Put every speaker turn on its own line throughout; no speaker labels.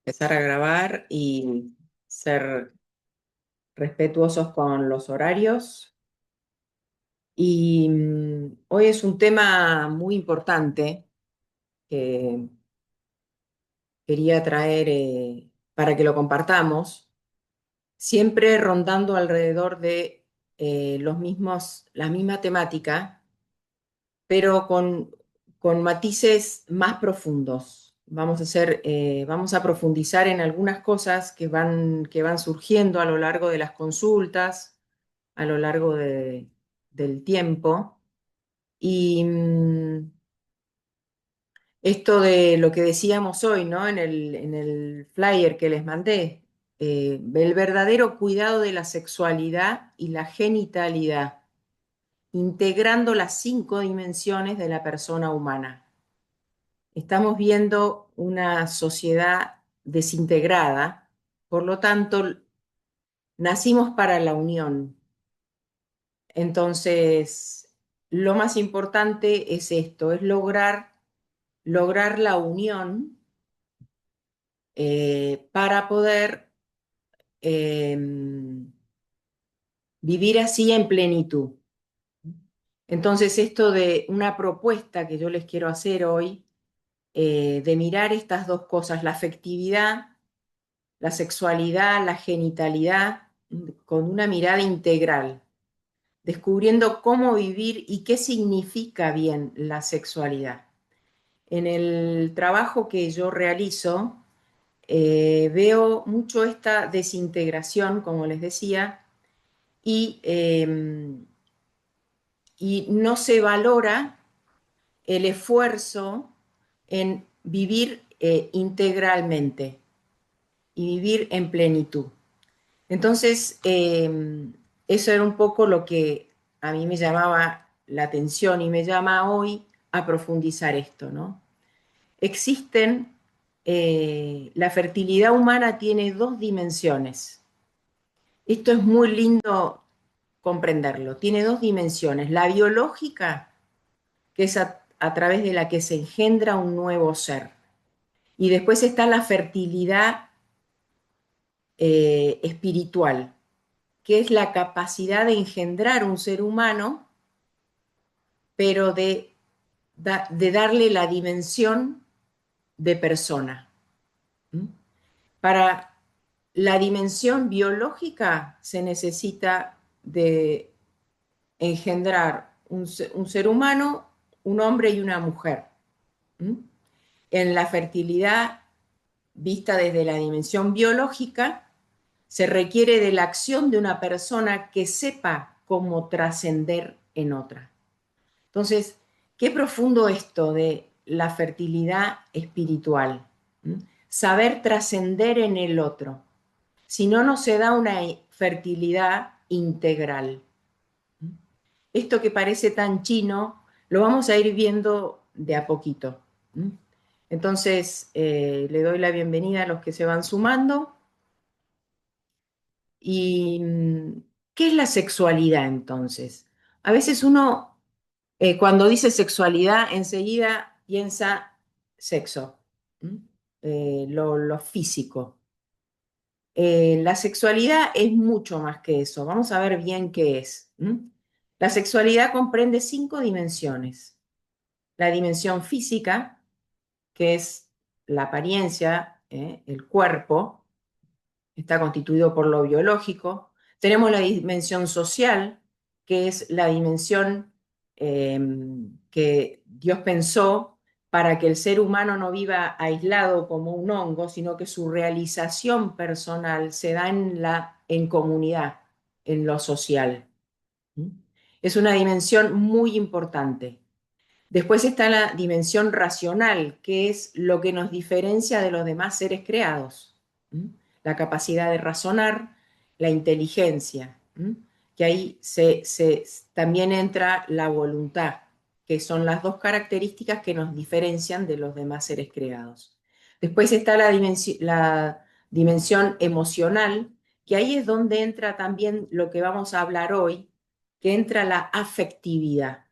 Empezar a grabar y ser respetuosos con los horarios. Y hoy es un tema muy importante que quería traer para que lo compartamos, siempre rondando alrededor de la misma temática, pero con matices más profundos. Vamos a profundizar en algunas cosas que van surgiendo a lo largo de las consultas, a lo largo del tiempo. Y esto de lo que decíamos hoy, ¿no? En el flyer que les mandé, el verdadero cuidado de la sexualidad y la genitalidad, integrando las 5 dimensiones de la persona humana. Estamos viendo una sociedad desintegrada, por lo tanto, nacimos para la unión. Entonces, lo más importante es esto, es lograr la unión para poder eh, vivir así en plenitud. Entonces, esto de una propuesta que yo les quiero hacer hoy, de mirar estas dos cosas, la afectividad, la sexualidad, la genitalidad, con una mirada integral, descubriendo cómo vivir y qué significa bien la sexualidad. En el trabajo que yo realizo, veo mucho esta desintegración, como les decía, y, y no se valora el esfuerzo en vivir integralmente y vivir en plenitud. Entonces, eso era un poco lo que a mí me llamaba la atención y me llama hoy a profundizar esto, ¿no? Existen, la fertilidad humana tiene 2 dimensiones. Esto es muy lindo comprenderlo. Tiene 2 dimensiones. La biológica, que es a través de la que se engendra un nuevo ser. Y después está la fertilidad espiritual, que es la capacidad de engendrar un ser humano, pero de darle la dimensión de persona. ¿Mm? Para la dimensión biológica se necesita de engendrar un ser humano, un hombre y una mujer. ¿Mm? En la fertilidad vista desde la dimensión biológica, se requiere de la acción de una persona que sepa cómo trascender en otra. Entonces, qué profundo esto de la fertilidad espiritual. ¿Mm? Saber trascender en el otro. Si no, no se da una fertilidad integral. ¿Mm? Esto que parece tan chino, lo vamos a ir viendo de a poquito. ¿Mm? Entonces, le doy la bienvenida a los que se van sumando. ¿Y qué es la sexualidad entonces? A veces uno, cuando dice sexualidad, enseguida piensa sexo, ¿m? Lo físico. La sexualidad es mucho más que eso. Vamos a ver bien qué es. ¿M? La sexualidad comprende 5 dimensiones. La dimensión física, que es la apariencia, el cuerpo, está constituido por lo biológico. Tenemos la dimensión social, que es la dimensión eh, que Dios pensó para que el ser humano no viva aislado como un hongo, sino que su realización personal se da en comunidad, en lo social. ¿Mm? Es una dimensión muy importante. Después está la dimensión racional, que es lo que nos diferencia de los demás seres creados. ¿Mm? La capacidad de razonar, la inteligencia. ¿Mm? Que ahí también entra la voluntad, que son las 2 características que nos diferencian de los demás seres creados. Después está la dimensión emocional, que ahí es donde entra también lo que vamos a hablar hoy, que entra la afectividad.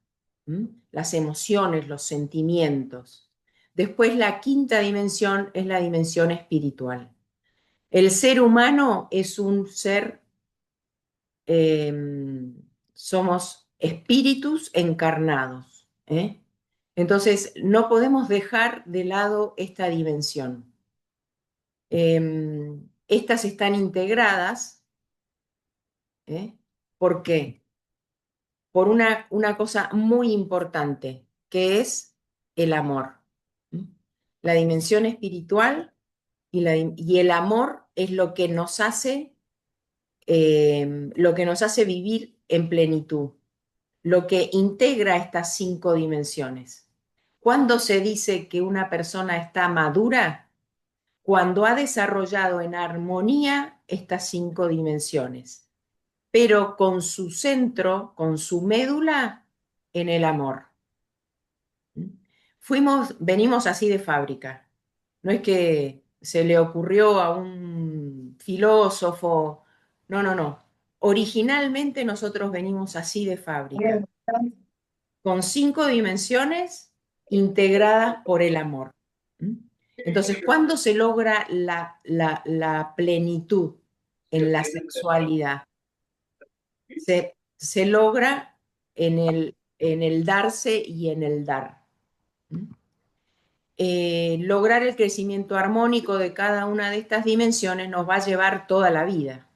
¿Mm? Las emociones, los sentimientos. Después la quinta dimensión es la dimensión espiritual. El ser humano es un ser, eh, somos espíritus encarnados, ¿eh? Entonces, no podemos dejar de lado esta dimensión. Estas están integradas, ¿eh? ¿Por qué? Por una cosa muy importante, que es el amor. ¿Mm? La dimensión espiritual y el amor es lo que nos hace vivir en plenitud, lo que integra estas 5 dimensiones. ¿Cuándo se dice que una persona está madura? Cuando ha desarrollado en armonía estas 5 dimensiones, pero con su centro, con su médula en el amor. Venimos así de fábrica. No es que se le ocurrió a un filósofo. No, no, no. Originalmente nosotros venimos así de fábrica, con 5 dimensiones integradas por el amor. ¿Mm? Entonces, ¿cuándo se logra la plenitud en la sexualidad? Se logra en el darse y en el dar. ¿Mm? Lograr el crecimiento armónico de cada una de estas dimensiones nos va a llevar toda la vida.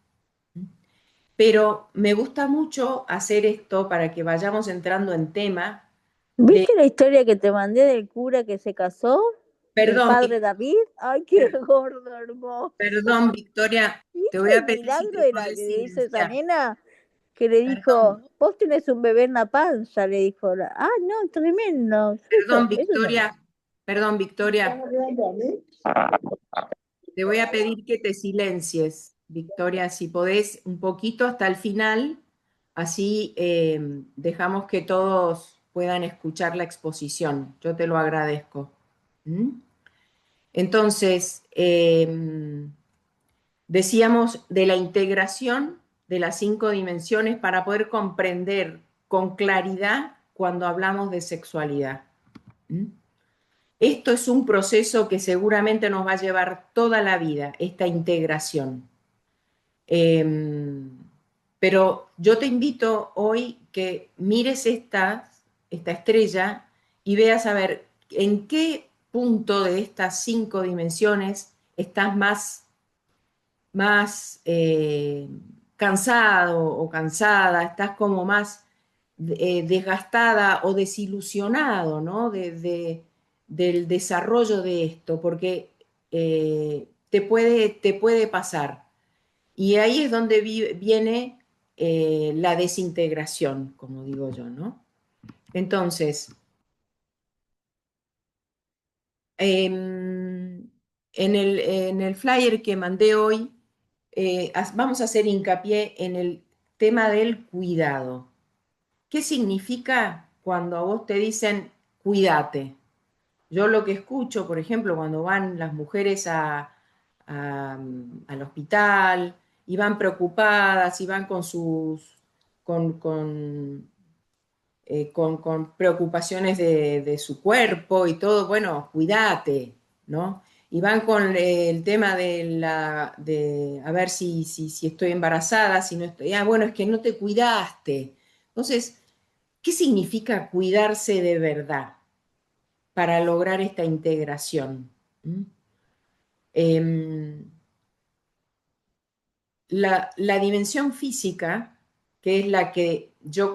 Pero me gusta mucho hacer esto para que vayamos entrando en tema de,
¿Viste la historia que te mandé del cura que se casó? Del
perdón,
padre David. Ay, qué gordo hermoso.
perdón, Victoria, te voy
¿Viste
a
el
pedir si
milagro
te
de la
podés
que le hizo esa
silenciar.
nena? Que le
Perdón,
dijo, vos tenés un bebé en la panza, le dijo. Ah, no, tremendo.
perdón,
Eso no.
Perdón, Victoria, te voy a pedir que te silencies, Victoria, si podés un poquito hasta el final, así dejamos que todos puedan escuchar la exposición. Yo te lo agradezco. ¿Mm? Entonces, decíamos de la integración de las 5 dimensiones para poder comprender con claridad cuando hablamos de sexualidad. ¿Mm? Esto es un proceso que seguramente nos va a llevar toda la vida, esta integración. Eh, pero yo te invito hoy que mires esta estrella y veas a ver en qué punto de estas 5 dimensiones estás más cansado o cansada, estás como más desgastada o desilusionado, ¿no? Del desarrollo de esto, porque te puede pasar. Y ahí es donde viene la desintegración, como digo yo, ¿no? Entonces, en el flyer que mandé hoy, vamos a hacer hincapié en el tema del cuidado. ¿Qué significa cuando a vos te dicen cuídate? Yo lo que escucho, por ejemplo, cuando van las mujeres al hospital y van preocupadas y van con con preocupaciones de su cuerpo y todo, bueno, cuídate, ¿no? Y van con el tema de a ver si estoy embarazada, si no estoy, bueno, es que no te cuidaste. Entonces, ¿qué significa cuidarse de verdad para lograr esta integración? ¿Mm? Em, la dimensión física, que es la que yo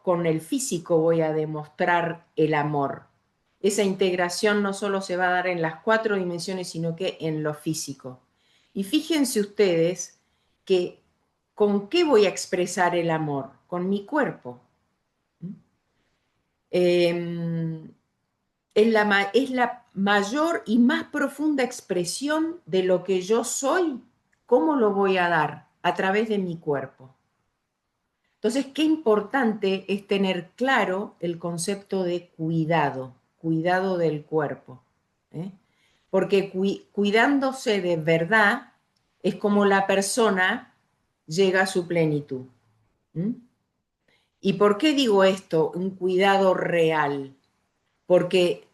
con el físico voy a demostrar el amor. Esa integración no solo se va a dar en las 4 dimensiones, sino que en lo físico. Y fíjense ustedes que con qué voy a expresar el amor, con mi cuerpo. Eh, es la mayor y más profunda expresión de lo que yo soy. ¿Cómo lo voy a dar? A través de mi cuerpo. Entonces, qué importante es tener claro el concepto de cuidado, cuidado del cuerpo. ¿Eh? Porque cuidándose de verdad es como la persona llega a su plenitud. ¿Mm? ¿Y por qué digo esto? Un cuidado real. Porque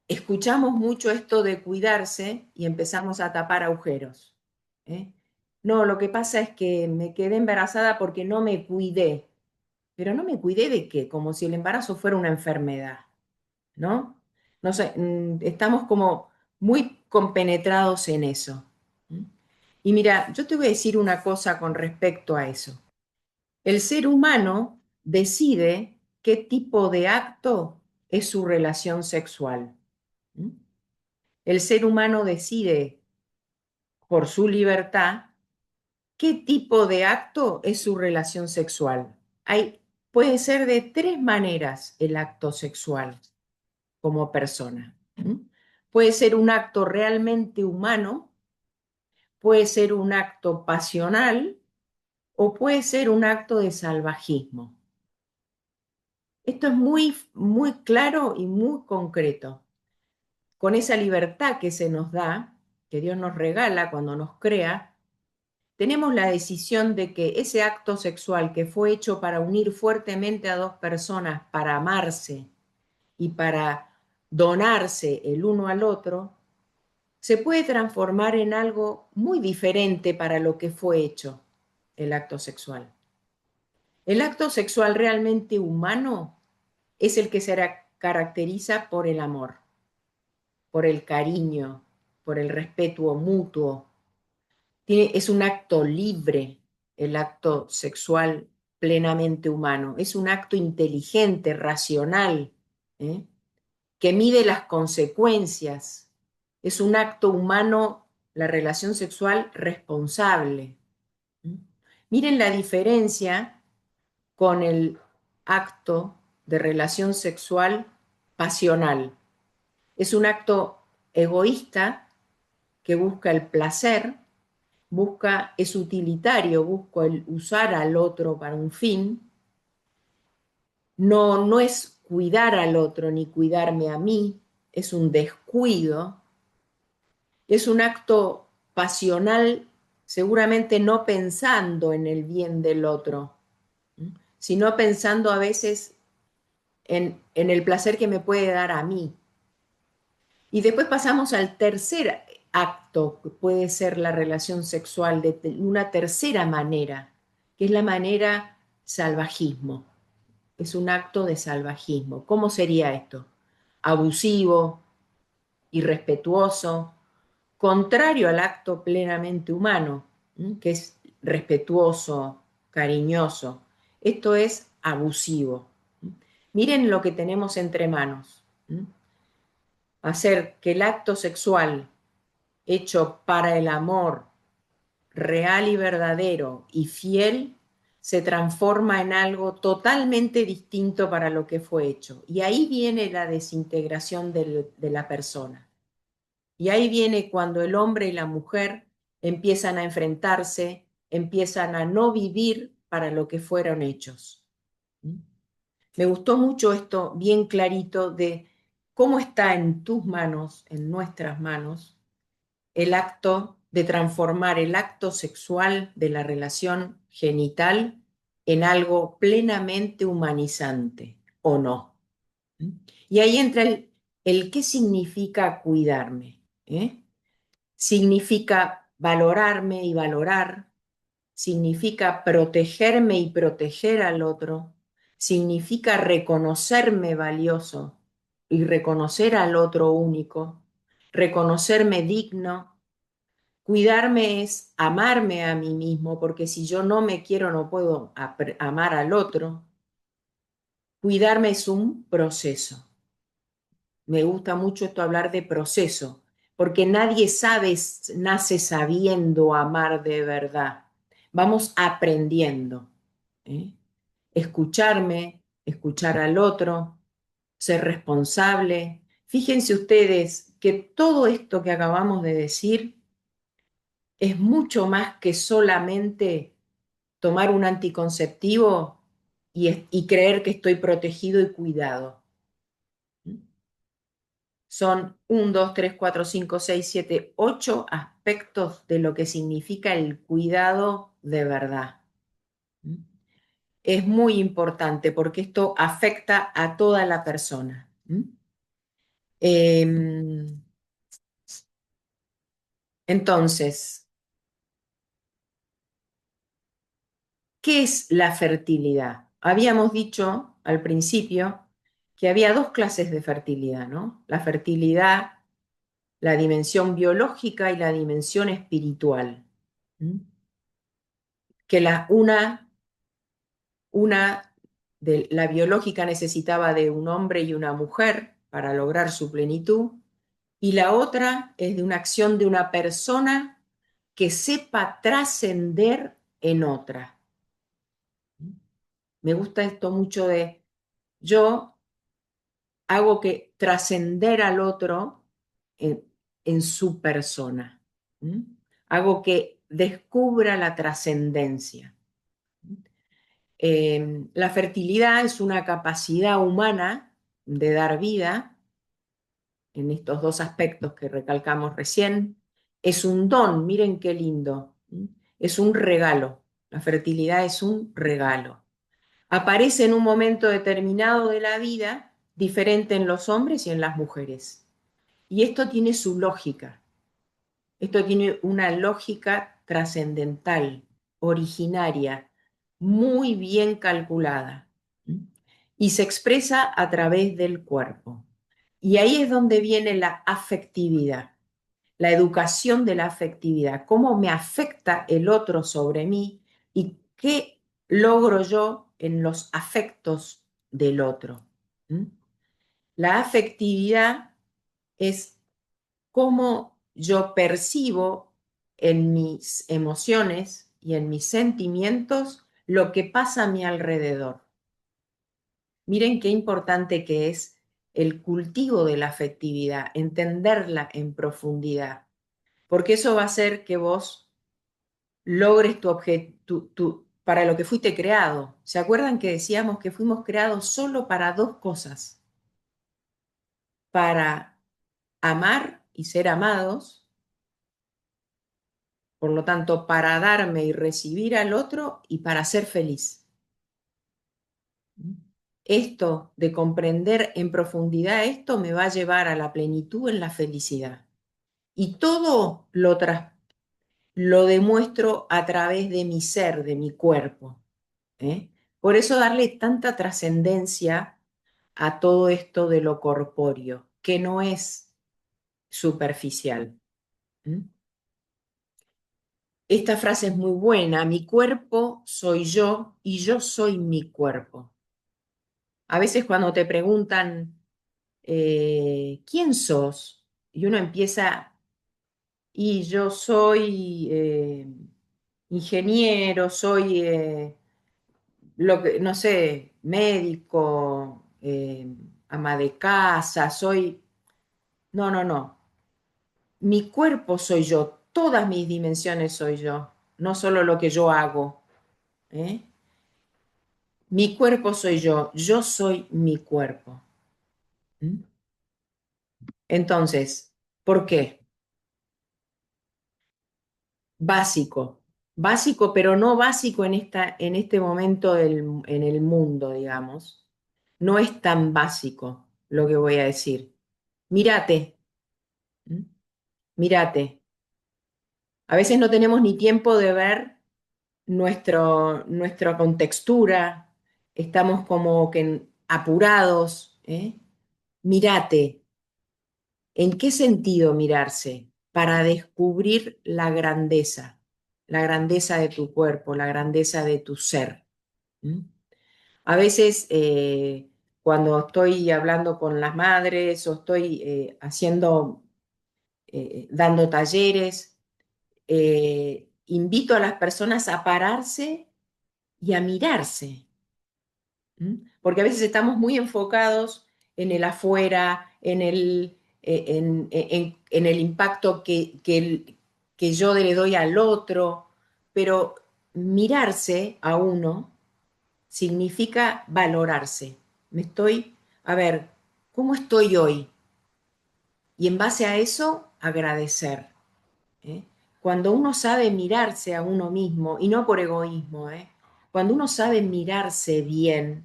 escuchamos mucho esto de cuidarse y empezamos a tapar agujeros. ¿Eh? No, lo que pasa es que me quedé embarazada porque no me cuidé. Pero no me cuidé de qué, como si el embarazo fuera una enfermedad, ¿no? No sé, estamos como muy compenetrados en eso. ¿Mm? Y mira, yo te voy a decir una cosa con respecto a eso. El ser humano decide qué tipo de acto es su relación sexual. ¿Mm? El ser humano decide por su libertad qué tipo de acto es su relación sexual. Puede ser de tres maneras el acto sexual como persona. ¿Mm? Puede ser un acto realmente humano, puede ser un acto pasional o puede ser un acto de salvajismo. Esto es muy, muy claro y muy concreto. Con esa libertad que se nos da, que Dios nos regala cuando nos crea, tenemos la decisión de que ese acto sexual que fue hecho para unir fuertemente a dos personas, para amarse y para donarse el uno al otro, se puede transformar en algo muy diferente para lo que fue hecho el acto sexual. El acto sexual realmente humano es el que se caracteriza por el amor, por el cariño, por el respeto mutuo. Es un acto libre, el acto sexual plenamente humano. Es un acto inteligente, racional, ¿eh? Que mide las consecuencias. Es un acto humano, la relación sexual responsable. ¿Mm? Miren la diferencia con el acto de relación sexual pasional. Es un acto egoísta que busca el placer, es utilitario, busca el usar al otro para un fin. No, no es cuidar al otro ni cuidarme a mí, es un descuido, es un acto pasional, seguramente no pensando en el bien del otro, sino pensando a veces en el placer que me puede dar a mí. Y después pasamos al tercer acto, que puede ser la relación sexual de una tercera manera, que es la manera salvajismo. Es un acto de salvajismo. ¿Cómo sería esto? Abusivo, irrespetuoso, contrario al acto plenamente humano, que es respetuoso, cariñoso. Esto es abusivo. Miren lo que tenemos entre manos. Hacer que el acto sexual hecho para el amor real y verdadero y fiel se transforma en algo totalmente distinto para lo que fue hecho. Y ahí viene la desintegración de la persona. Y ahí viene cuando el hombre y la mujer empiezan a enfrentarse, empiezan a no vivir para lo que fueron hechos. Me gustó mucho esto bien clarito de cómo está en tus manos, en nuestras manos, el acto de transformar el acto sexual de la relación genital en algo plenamente humanizante, ¿o no? Y ahí entra el qué significa cuidarme. Significa valorarme y valorar, significa protegerme y proteger al otro, significa reconocerme valioso y reconocer al otro único, reconocerme digno. Cuidarme es amarme a mí mismo, porque si yo no me quiero no puedo amar al otro. Cuidarme es un proceso. Me gusta mucho esto hablar de proceso, porque nadie sabe, nace sabiendo amar de verdad. Vamos aprendiendo. ¿Eh? Escucharme, escuchar al otro, ser responsable. Fíjense ustedes que todo esto que acabamos de decir es mucho más que solamente tomar un anticonceptivo y creer que estoy protegido y cuidado. Son 8 aspectos de lo que significa el cuidado de verdad. Es muy importante porque esto afecta a toda la persona. Em, entonces, ¿qué es la fertilidad? Habíamos dicho al principio que había dos clases de fertilidad, ¿no? La fertilidad, la dimensión biológica y la dimensión espiritual. ¿Mm? Que una de la biológica necesitaba de un hombre y una mujer para lograr su plenitud, y la otra es de una acción de una persona que sepa trascender en otra. Me gusta esto mucho de yo hago que trascender al otro en, en su persona. ¿Mm? Hago que descubra la trascendencia. La fertilidad es una capacidad humana de dar vida en estos dos aspectos que recalcamos recién. Es un don, miren qué lindo. Es un regalo. La fertilidad es un regalo. Aparece en un momento determinado de la vida, diferente en los hombres y en las mujeres. Y esto tiene su lógica. Esto tiene una lógica trascendental, originaria, muy bien calculada. Y se expresa a través del cuerpo. Y ahí es donde viene la afectividad, la educación de la afectividad, cómo me afecta el otro sobre mí y qué logro yo en los afectos del otro. ¿Mm? La afectividad es cómo yo percibo en mis emociones y en mis sentimientos lo que pasa a mi alrededor. Miren qué importante que es el cultivo de la afectividad, entenderla en profundidad, porque eso va a hacer que vos logres tu objetivo, para lo que fuiste creado. ¿Se acuerdan que decíamos que fuimos creados solo para dos cosas? Para amar y ser amados, por lo tanto, para darme y recibir al otro y para ser feliz. Esto de comprender en profundidad esto me va a llevar a la plenitud en la felicidad. Y todo lo demuestro a través de mi ser, de mi cuerpo. ¿Eh? Por eso darle tanta trascendencia a todo esto de lo corpóreo, que no es superficial. ¿Mm? Esta frase es muy buena, mi cuerpo soy yo y yo soy mi cuerpo. A veces cuando te preguntan, ¿quién sos? Y uno empieza, y yo soy ingeniero, soy, no sé, médico, ama de casa, soy... No, no, no. Mi cuerpo soy yo, todas mis dimensiones soy yo, no solo lo que yo hago. ¿Eh? Mi cuerpo soy yo soy mi cuerpo. ¿Mm? Entonces, ¿por qué? Básico, básico, pero no básico en este momento en el mundo, digamos. No es tan básico lo que voy a decir. Mírate, ¿Mm? Mírate. A veces no tenemos ni tiempo de ver nuestra contextura, estamos como que apurados, ¿eh? Mírate. ¿En qué sentido mirarse? Para descubrir la grandeza de tu cuerpo, la grandeza de tu ser. ¿Mm? A veces cuando estoy hablando con las madres o estoy dando talleres, invito a las personas a pararse y a mirarse. ¿Mm? Porque a veces estamos muy enfocados en el afuera, en el impacto que yo le doy al otro, pero mirarse a uno significa valorarse. A ver, ¿cómo estoy hoy? Y en base a eso, agradecer. ¿Eh? Cuando uno sabe mirarse a uno mismo, y no por egoísmo, cuando uno sabe mirarse bien,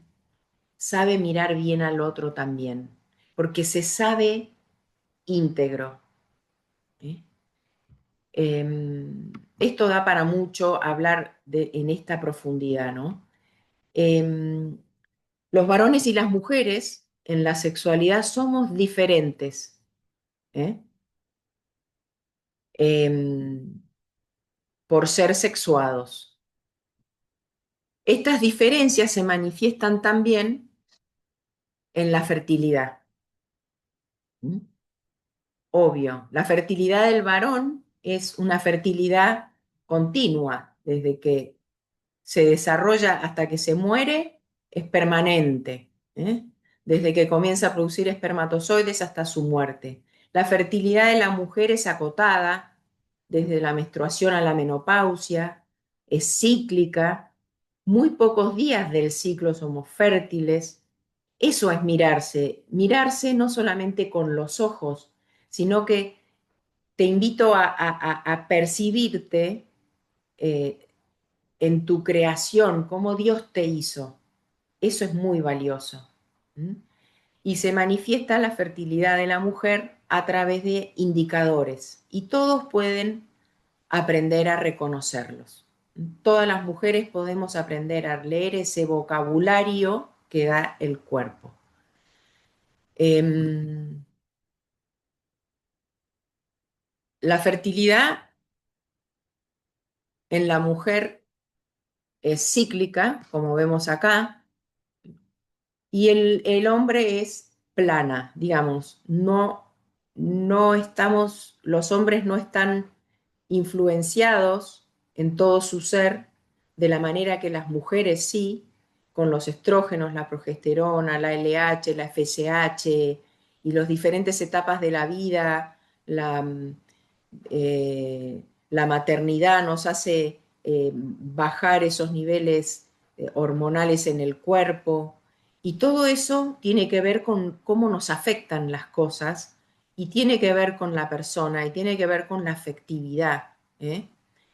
sabe mirar bien al otro también, porque se sabe íntegro. ¿Eh? Esto da para mucho hablar en esta profundidad, ¿no? Los varones y las mujeres en la sexualidad somos diferentes. ¿Eh? Em, por ser sexuados. Estas diferencias se manifiestan también en la fertilidad. ¿Mm? Obvio, la fertilidad del varón es una fertilidad continua, desde que se desarrolla hasta que se muere, es permanente, ¿eh? Desde que comienza a producir espermatozoides hasta su muerte. La fertilidad de la mujer es acotada, desde la menstruación a la menopausia, es cíclica, muy pocos días del ciclo somos fértiles. Eso es mirarse, mirarse no solamente con los ojos, sino que te invito a percibirte eh, en tu creación, cómo Dios te hizo. Eso es muy valioso. ¿Mm? Y se manifiesta la fertilidad de la mujer a través de indicadores y todos pueden aprender a reconocerlos. Todas las mujeres podemos aprender a leer ese vocabulario que da el cuerpo. La fertilidad en la mujer es cíclica, como vemos acá, y el hombre es plana, digamos, no estamos, los hombres no están influenciados en todo su ser de la manera que las mujeres sí, con los estrógenos, la progesterona, la LH, la FSH y las diferentes etapas de la vida, la maternidad nos hace bajar esos niveles hormonales en el cuerpo. Y todo eso tiene que ver con cómo nos afectan las cosas y tiene que ver con la persona y tiene que ver con la afectividad. ¿Eh?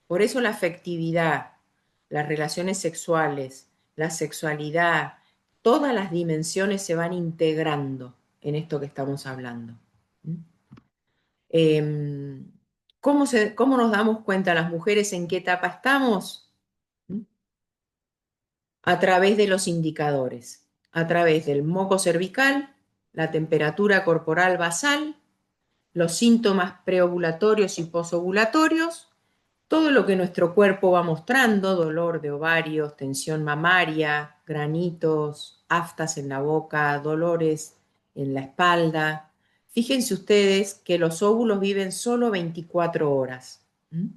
Por eso la afectividad, las relaciones sexuales, la sexualidad, todas las dimensiones se van integrando en esto que estamos hablando. ¿Mm? Eh, ¿Cómo nos damos cuenta las mujeres en qué etapa estamos? ¿Mm? A través de los indicadores, a través del moco cervical, la temperatura corporal basal, los síntomas preovulatorios y posovulatorios, todo lo que nuestro cuerpo va mostrando, dolor de ovarios, tensión mamaria, granitos, aftas en la boca, dolores en la espalda. Fíjense ustedes que los óvulos viven solo 24 horas. ¿Mm?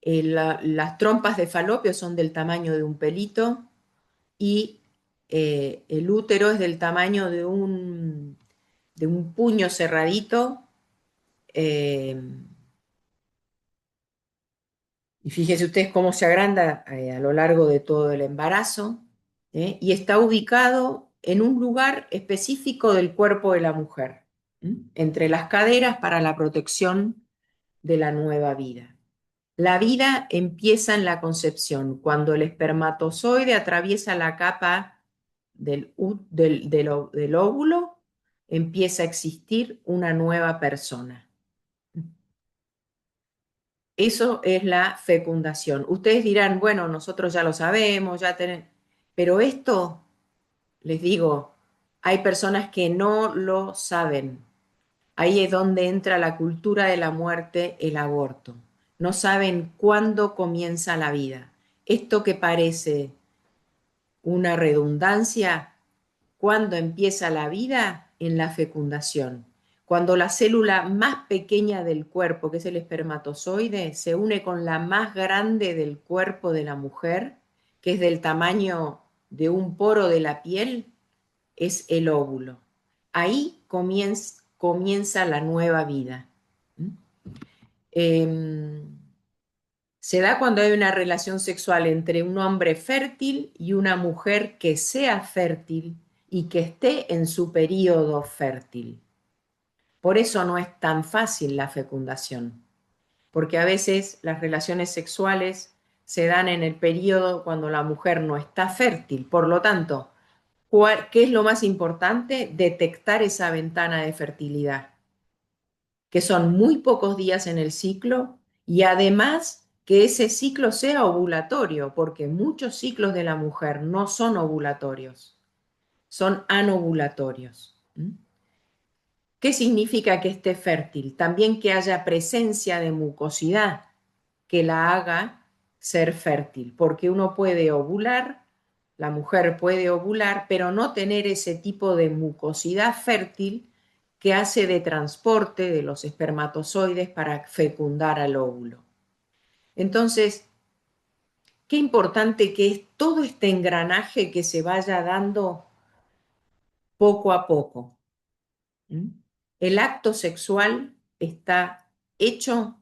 Las trompas de falopio son del tamaño de un pelito y el útero es del tamaño de un puño cerradito. eh, y fíjense ustedes cómo se agranda a lo largo de todo el embarazo, y está ubicado en un lugar específico del cuerpo de la mujer, entre las caderas para la protección de la nueva vida. La vida empieza en la concepción, cuando el espermatozoide atraviesa la capa del óvulo, empieza a existir una nueva persona. Eso es la fecundación. Ustedes dirán, bueno, nosotros ya lo sabemos, ya tenemos, pero esto, les digo, hay personas que no lo saben. Ahí es donde entra la cultura de la muerte, el aborto. No saben cuándo comienza la vida. Esto que parece una redundancia, ¿cuándo empieza la vida? En la fecundación. Cuando la célula más pequeña del cuerpo, que es el espermatozoide, se une con la más grande del cuerpo de la mujer, que es del tamaño de un poro de la piel, es el óvulo. Ahí comienza la nueva vida. ¿Mm? Se da cuando hay una relación sexual entre un hombre fértil y una mujer que sea fértil y que esté en su período fértil. Por eso no es tan fácil la fecundación, porque a veces las relaciones sexuales se dan en el periodo cuando la mujer no está fértil. Por lo tanto, ¿qué es lo más importante? Detectar esa ventana de fertilidad. que son muy pocos días en el ciclo y además que ese ciclo sea ovulatorio, porque muchos ciclos de la mujer no son ovulatorios, son anovulatorios. ¿Qué significa que esté fértil? También que haya presencia de mucosidad que la haga ser fértil, porque uno puede ovular, la mujer puede ovular, pero no tener ese tipo de mucosidad fértil que hace de transporte de los espermatozoides para fecundar al óvulo. Entonces, qué importante que es todo este engranaje que se vaya dando poco a poco. ¿Mm? El acto sexual está hecho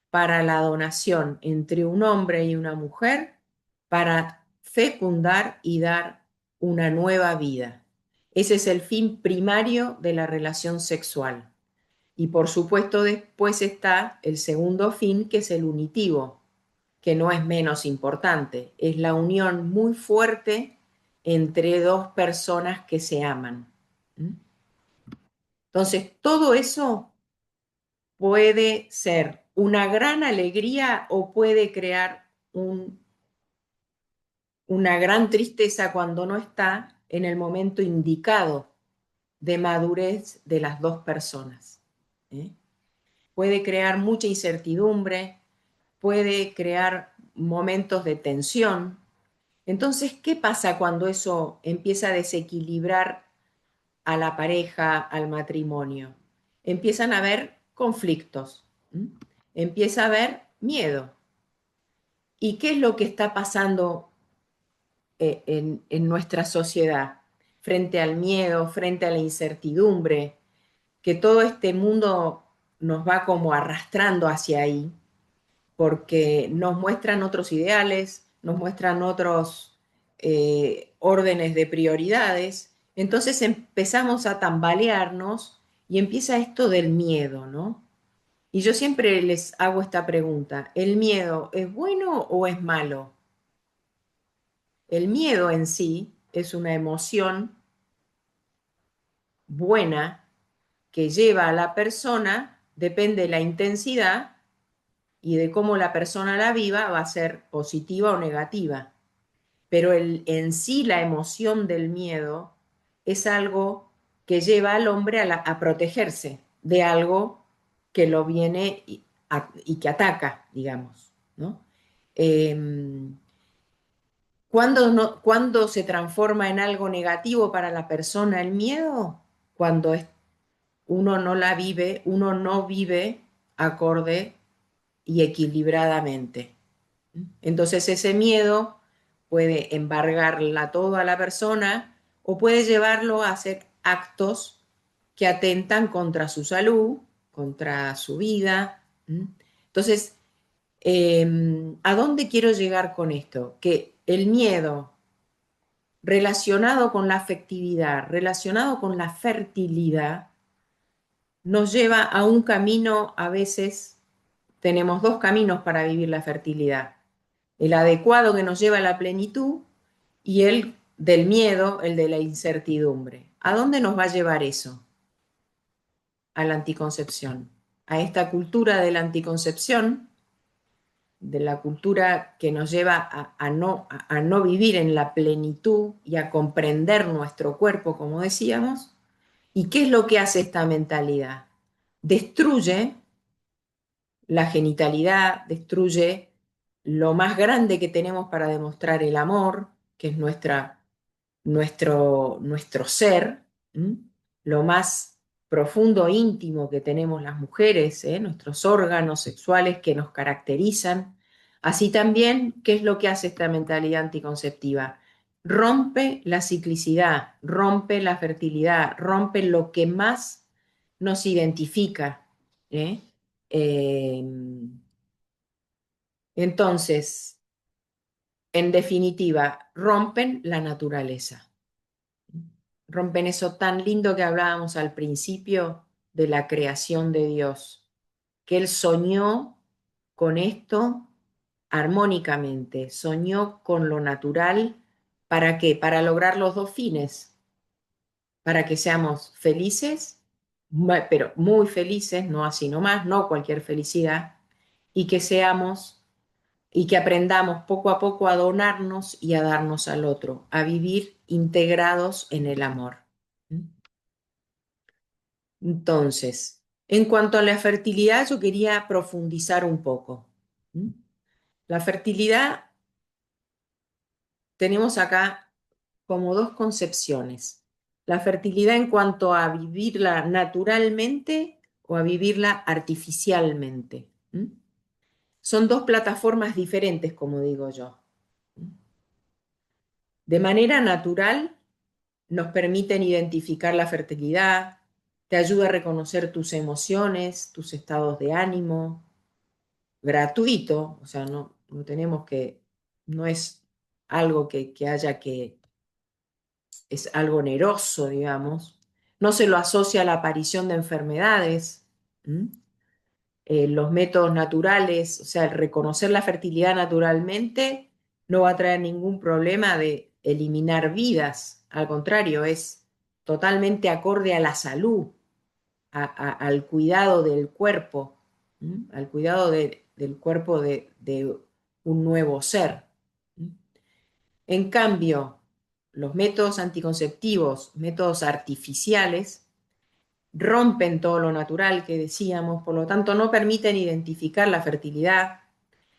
para la donación entre un hombre y una mujer para fecundar y dar una nueva vida. Ese es el fin primario de la relación sexual. Y por supuesto después está el segundo fin, que es el unitivo, que no es menos importante. Es la unión muy fuerte entre dos personas que se aman. ¿Mm? Entonces, todo eso puede ser una gran alegría o puede crear una gran tristeza cuando no está en el momento indicado de madurez de las dos personas. ¿Eh? Puede crear mucha incertidumbre, puede crear momentos de tensión. Entonces, ¿qué pasa cuando eso empieza a desequilibrar a la pareja, al matrimonio? Empiezan a haber conflictos, ¿m? Empieza a haber miedo. ¿Y qué es lo que está pasando en nuestra sociedad frente al miedo, frente a la incertidumbre? Que todo este mundo nos va como arrastrando hacia ahí, porque nos muestran otros ideales, nos muestran otros órdenes de prioridades. Entonces empezamos a tambalearnos y empieza esto del miedo, ¿no? Y yo siempre les hago esta pregunta: ¿el miedo es bueno o es malo? El miedo en sí es una emoción buena que lleva a la persona, depende de la intensidad y de cómo la persona la viva, va a ser positiva o negativa. Pero en sí la emoción del miedo es algo que lleva al hombre a protegerse de algo que lo viene y que ataca, digamos, ¿no? Eh, ¿Cuándo se transforma en algo negativo para la persona el miedo? Cuando uno no la vive, uno no vive acorde y equilibradamente. Entonces ese miedo puede embargarla todo a la persona o puede llevarlo a hacer actos que atentan contra su salud, contra su vida. Entonces, ¿a dónde quiero llegar con esto? Que el miedo relacionado con la afectividad, relacionado con la fertilidad, nos lleva a un camino. A veces tenemos dos caminos para vivir la fertilidad: el adecuado, que nos lleva a la plenitud, y el del miedo, el de la incertidumbre. ¿A dónde nos va a llevar eso? A la anticoncepción, a esta cultura de la anticoncepción, de la cultura que nos lleva a no vivir en la plenitud y a comprender nuestro cuerpo, como decíamos. ¿Y qué es lo que hace esta mentalidad? Destruye la genitalidad, destruye lo más grande que tenemos para demostrar el amor, que es nuestro ser, ¿m? Lo más profundo e íntimo que tenemos las mujeres, nuestros órganos sexuales que nos caracterizan. Así también, ¿qué es lo que hace esta mentalidad anticonceptiva? Rompe la ciclicidad, rompe la fertilidad, rompe lo que más nos identifica. ¿Eh? Eh, entonces, en definitiva, rompen la naturaleza. Rompen eso tan lindo que hablábamos al principio de la creación de Dios, que Él soñó con esto armónicamente, soñó con lo natural. ¿Para qué? Para lograr los dos fines: para que seamos felices pero muy felices, no así nomás, no cualquier felicidad, y que seamos y que aprendamos poco a poco a donarnos y a darnos al otro, a vivir integrados en el amor. Entonces, en cuanto a la fertilidad, yo quería profundizar un poco. La fertilidad, tenemos acá como dos concepciones. La fertilidad en cuanto a vivirla naturalmente o a vivirla artificialmente. Son dos plataformas diferentes, como digo yo. De manera natural, nos permiten identificar la fertilidad, te ayuda a reconocer tus emociones, tus estados de ánimo, gratuito, o sea, no tenemos que, no es algo que haya que, es algo oneroso, digamos, no se lo asocia a la aparición de enfermedades. Los métodos naturales, o sea, el reconocer la fertilidad naturalmente no va a traer ningún problema de eliminar vidas, al contrario, es totalmente acorde a la salud, al cuidado del cuerpo, al cuidado del cuerpo de un nuevo ser. En cambio, los métodos anticonceptivos, métodos artificiales, rompen todo lo natural que decíamos, por lo tanto no permiten identificar la fertilidad,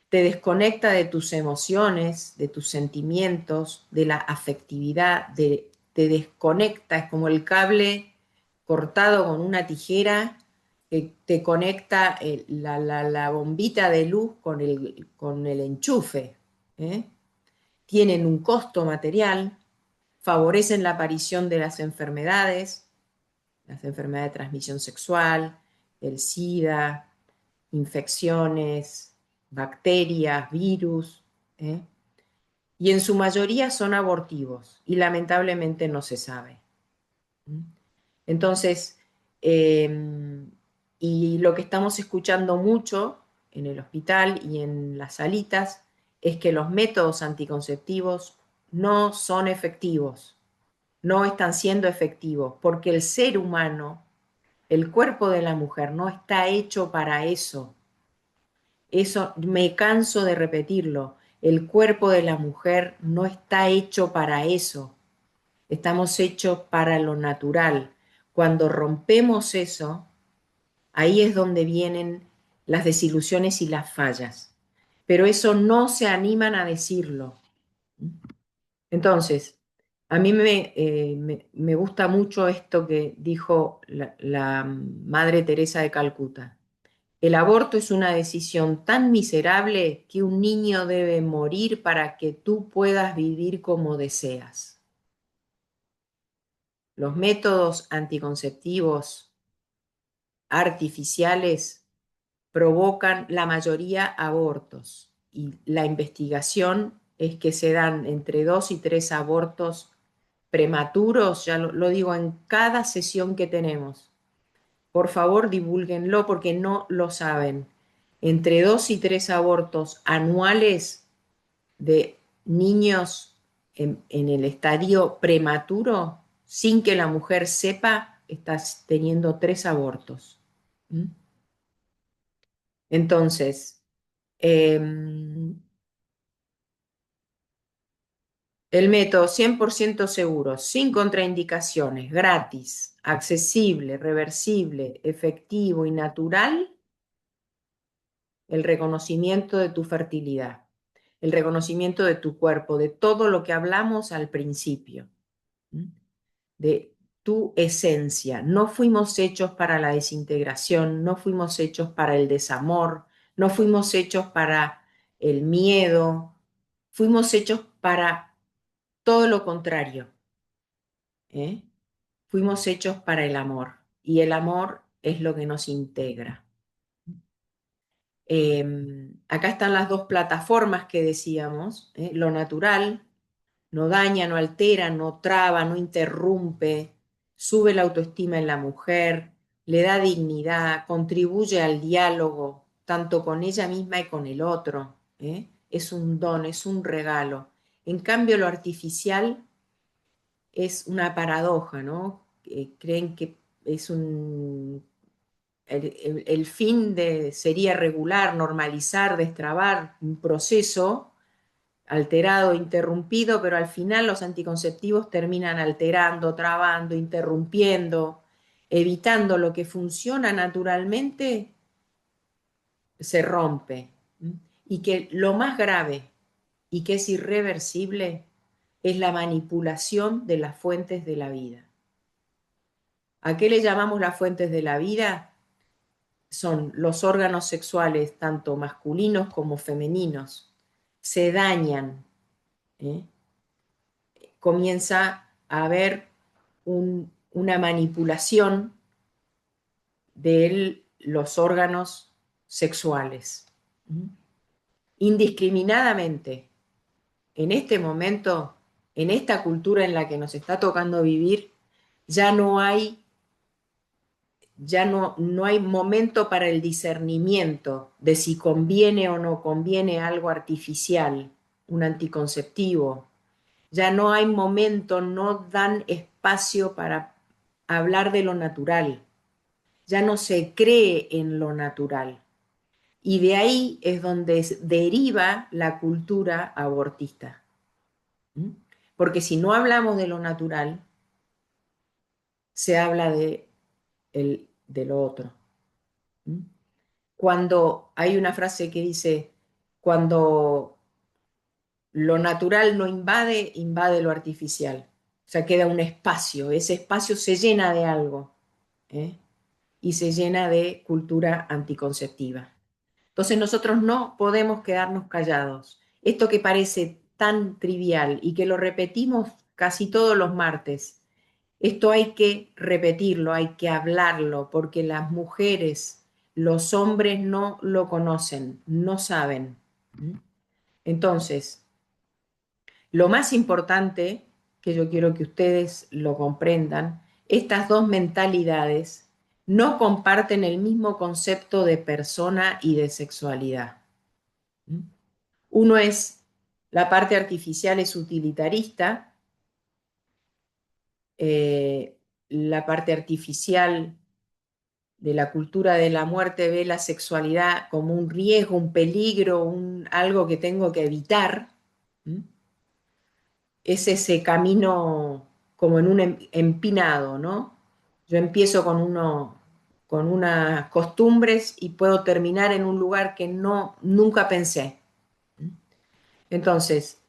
te desconecta de tus emociones, de tus sentimientos, de la afectividad, te desconecta, es como el cable cortado con una tijera que te conecta la bombita de luz con el enchufe. ¿eh? Tienen un costo material, favorecen la aparición de las enfermedades de transmisión sexual, el SIDA, infecciones, bacterias, virus, ¿eh? Y en su mayoría son abortivos y lamentablemente no se sabe. Entonces, eh, y lo que estamos escuchando mucho en el hospital y en las salitas es que los métodos anticonceptivos no son efectivos, no están siendo efectivos, porque el ser humano, el cuerpo de la mujer no está hecho para eso. Eso me canso de repetirlo. El cuerpo de la mujer no está hecho para eso. Estamos hechos para lo natural. Cuando rompemos eso, ahí es donde vienen las desilusiones y las fallas. Pero eso no se animan a decirlo. Entonces, a mí me gusta mucho esto que dijo la Madre Teresa de Calcuta. El aborto es una decisión tan miserable que un niño debe morir para que tú puedas vivir como deseas. Los métodos anticonceptivos artificiales provocan la mayoría abortos y la investigación es que se dan entre 2 y 3 abortos prematuros, ya lo digo en cada sesión que tenemos. Por favor, divúlguenlo porque no lo saben. Entre 2 y 3 abortos anuales de niños en el estadio prematuro, sin que la mujer sepa, estás teniendo 3 abortos. ¿Mm? Entonces, eh, el método 100% seguro, sin contraindicaciones, gratis, accesible, reversible, efectivo y natural, el reconocimiento de tu fertilidad, el reconocimiento de tu cuerpo, de todo lo que hablamos al principio, de tu esencia. No fuimos hechos para la desintegración, no fuimos hechos para el desamor, no fuimos hechos para el miedo, fuimos hechos para todo lo contrario. ¿eh? Fuimos hechos para el amor y el amor es lo que nos integra. Acá están las dos plataformas que decíamos, lo natural, no daña, no altera, no traba, no interrumpe, sube la autoestima en la mujer, le da dignidad, contribuye al diálogo, tanto con ella misma y con el otro. Es un don, es un regalo. En cambio, lo artificial es una paradoja, ¿no? Creen que es el fin sería regular, normalizar, destrabar un proceso alterado, interrumpido, pero al final los anticonceptivos terminan alterando, trabando, interrumpiendo, evitando lo que funciona naturalmente, se rompe. Y que lo más grave y que es irreversible es la manipulación de las fuentes de la vida. ¿A qué le llamamos las fuentes de la vida? Son los órganos sexuales, tanto masculinos como femeninos. Se dañan, ¿eh? Comienza a haber una manipulación de los órganos sexuales. Indiscriminadamente, en este momento, en esta cultura en la que nos está tocando vivir, ya no hay, no hay momento para el discernimiento de si conviene o no conviene algo artificial, un anticonceptivo. Ya no hay momento, no dan espacio para hablar de lo natural. Ya no se cree en lo natural. Y de ahí es donde deriva la cultura abortista. ¿Mm? Porque si no hablamos de lo natural, se habla de lo otro. ¿Mm? Cuando hay una frase que dice, cuando lo natural no invade, invade lo artificial. O sea, queda un espacio, ese espacio se llena de algo, ¿eh? Y se llena de cultura anticonceptiva. Entonces nosotros no podemos quedarnos callados. Esto que parece tan trivial y que lo repetimos casi todos los martes, esto hay que repetirlo, hay que hablarlo, porque las mujeres, los hombres no lo conocen, no saben. Entonces, lo más importante, que yo quiero que ustedes lo comprendan, estas dos mentalidades no comparten el mismo concepto de persona y de sexualidad. Uno es, la parte artificial es utilitarista, la parte artificial de la cultura de la muerte ve la sexualidad como un riesgo, un peligro, algo que tengo que evitar. Es ese camino como en un empinado, ¿no? Yo empiezo con unas costumbres y puedo terminar en un lugar que nunca pensé. Entonces,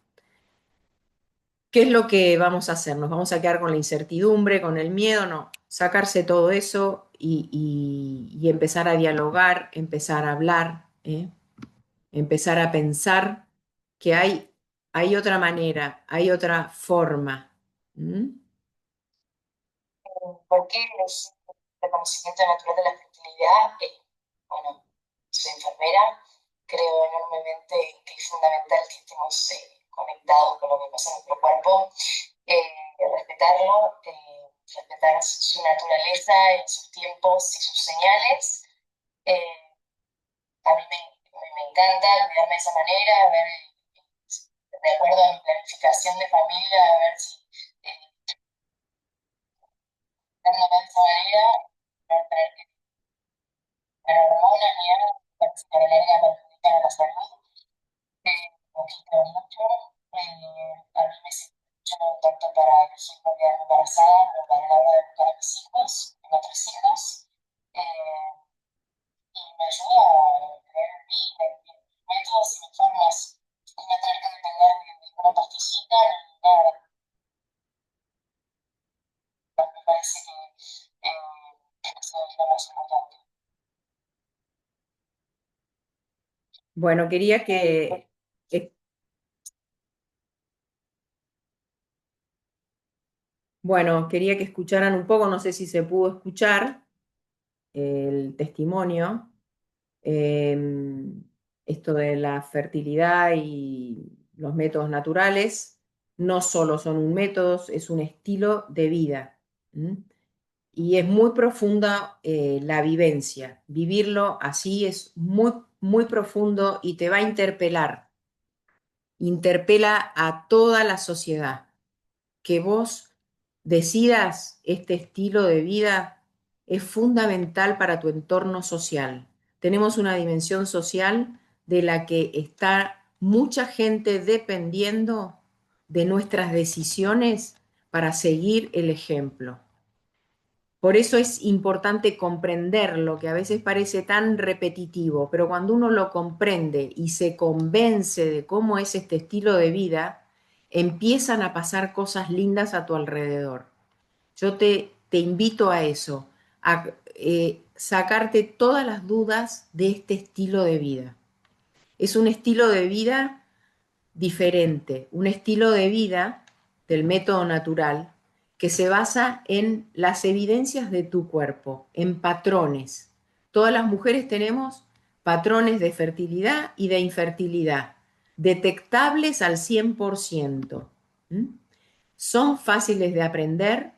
¿qué es lo que vamos a hacer? ¿Nos vamos a quedar con la incertidumbre, con el miedo? No, sacarse todo eso y empezar a dialogar, empezar a hablar, ¿eh? Empezar a pensar que hay otra manera, hay otra forma. ¿Mm?
¿Por qué el reconocimiento natural de la fertilidad? Bueno, soy enfermera, creo enormemente que es fundamental que estemos conectados con lo que pasa en nuestro cuerpo, respetarlo, respetar su naturaleza en sus tiempos y sus señales. A mí me encanta cuidarme de esa manera, ver, de acuerdo a mi planificación de familia, a ver si dándome de esa manera, no tener que tener hormonas ni nada, porque a la larga perjudican a la salud. Poquito mucho, a mí me sirve mucho tanto para elegir por quedarme embarazada o para la hora de buscar a mis hijos, tengo tres hijos, eh, y me ayuda a creer en mí, en mis métodos y mis formas, y no tener que depender de ninguna pastillita ni nada. Me parece que eso es lo más importante.
Bueno, eh, quería que escucharan un poco, no sé si se pudo escuchar el testimonio, eh, esto de la fertilidad y los métodos naturales, no solo son un método, es un estilo de vida. ¿Mm? Y es muy profunda la vivencia. Vivirlo así es muy, muy profundo y te va a interpelar. Interpela a toda la sociedad. Que vos decidas este estilo de vida es fundamental para tu entorno social. Tenemos una dimensión social de la que está mucha gente dependiendo de nuestras decisiones para seguir el ejemplo. Por eso es importante comprender lo que a veces parece tan repetitivo, pero cuando uno lo comprende y se convence de cómo es este estilo de vida, empiezan a pasar cosas lindas a tu alrededor. Yo te invito a eso, a sacarte todas las dudas de este estilo de vida. Es un estilo de vida diferente, un estilo de vida del método natural que se basa en las evidencias de tu cuerpo, en patrones. Todas las mujeres tenemos patrones de fertilidad y de infertilidad, detectables al 100%. ¿Mm? Son fáciles de aprender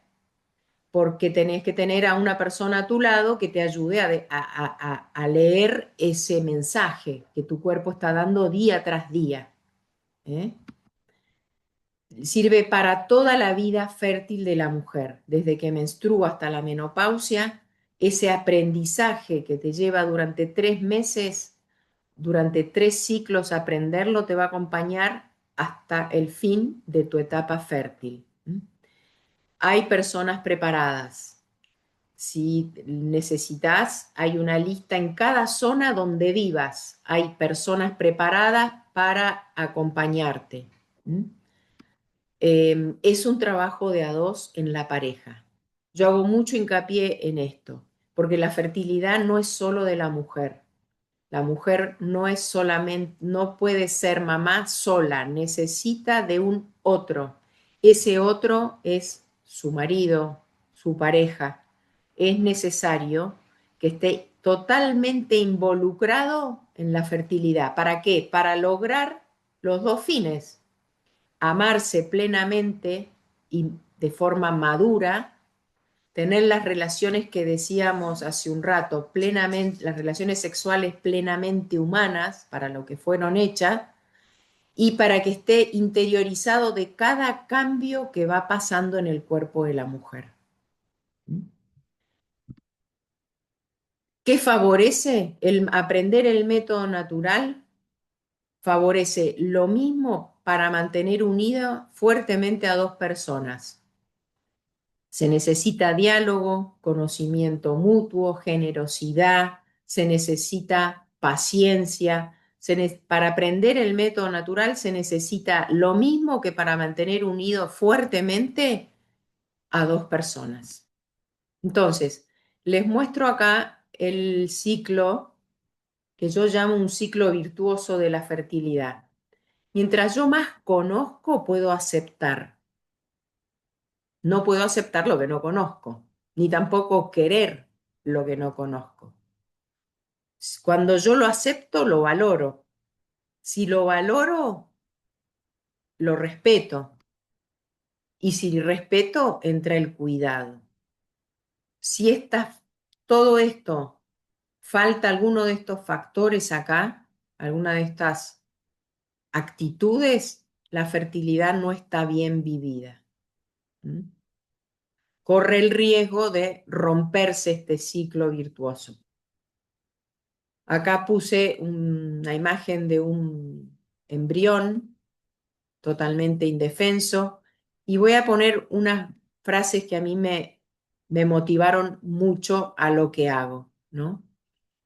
porque tenés que tener a una persona a tu lado que te ayude a leer ese mensaje que tu cuerpo está dando día tras día. ¿Eh? Sirve para toda la vida fértil de la mujer, desde que menstrua hasta la menopausia. Ese aprendizaje que te lleva durante 3 meses, durante 3 ciclos aprenderlo, te va a acompañar hasta el fin de tu etapa fértil. Hay personas preparadas. Si necesitas, hay una lista en cada zona donde vivas. Hay personas preparadas para acompañarte. Es un trabajo de a dos en la pareja. Yo hago mucho hincapié en esto, porque la fertilidad no es solo de la mujer. La mujer no es solamente, no puede ser mamá sola, necesita de un otro. Ese otro es su marido, su pareja. Es necesario que esté totalmente involucrado en la fertilidad. ¿Para qué? Para lograr los dos fines: amarse plenamente y de forma madura, tener las relaciones que decíamos hace un rato, plenamente, las relaciones sexuales plenamente humanas para lo que fueron hechas, y para que esté interiorizado de cada cambio que va pasando en el cuerpo de la mujer. ¿Qué favorece? El aprender el método natural favorece lo mismo para mantener unida fuertemente a dos personas. Se necesita diálogo, conocimiento mutuo, generosidad, se necesita paciencia. Para aprender el método natural se necesita lo mismo que para mantener unido fuertemente a dos personas. Entonces, les muestro acá el ciclo que yo llamo un ciclo virtuoso de la fertilidad. Mientras yo más conozco, puedo aceptar. No puedo aceptar lo que no conozco, ni tampoco querer lo que no conozco. Cuando yo lo acepto, lo valoro. Si lo valoro, lo respeto. Y si respeto, entra el cuidado. Si todo esto, falta alguno de estos factores acá, alguna de estas actitudes, la fertilidad no está bien vivida. ¿Mm? Corre el riesgo de romperse este ciclo virtuoso. Acá puse una imagen de un embrión totalmente indefenso y voy a poner unas frases que a mí me motivaron mucho a lo que hago, ¿no?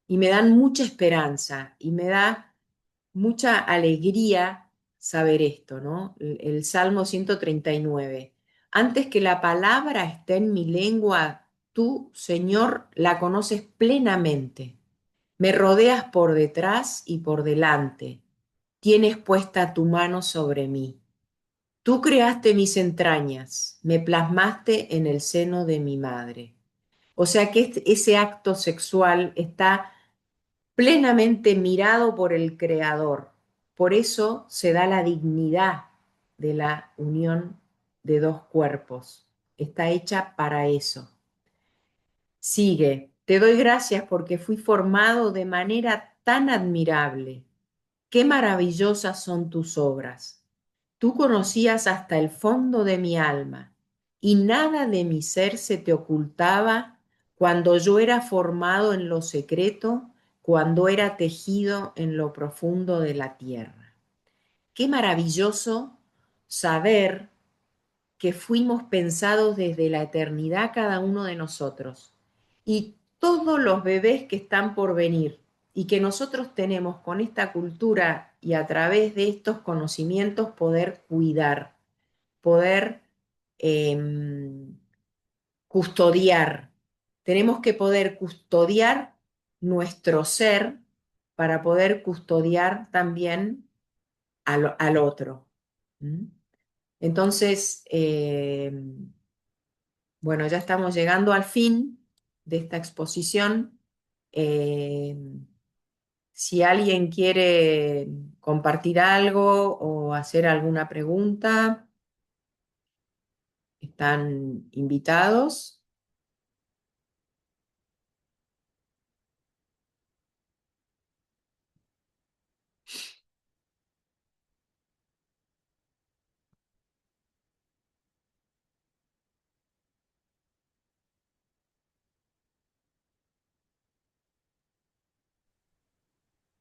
Y me dan mucha esperanza y me da mucha alegría saber esto, ¿no? El Salmo 139. Antes que la palabra esté en mi lengua, tú, Señor, la conoces plenamente. Me rodeas por detrás y por delante. Tienes puesta tu mano sobre mí. Tú creaste mis entrañas, me plasmaste en el seno de mi madre. O sea que ese acto sexual está plenamente mirado por el Creador. Por eso se da la dignidad de la unión de dos cuerpos. Está hecha para eso. Sigue, te doy gracias porque fui formado de manera tan admirable. Qué maravillosas son tus obras. Tú conocías hasta el fondo de mi alma y nada de mi ser se te ocultaba cuando yo era formado en lo secreto, cuando era tejido en lo profundo de la tierra. Qué maravilloso saber que fuimos pensados desde la eternidad cada uno de nosotros y todos los bebés que están por venir y que nosotros tenemos con esta cultura y a través de estos conocimientos poder cuidar, poder eh, custodiar. Tenemos que poder custodiar nuestro ser para poder custodiar también al otro. ¿Mm? Entonces, bueno, ya estamos llegando al fin de esta exposición. Eh, si alguien quiere compartir algo o hacer alguna pregunta, están invitados.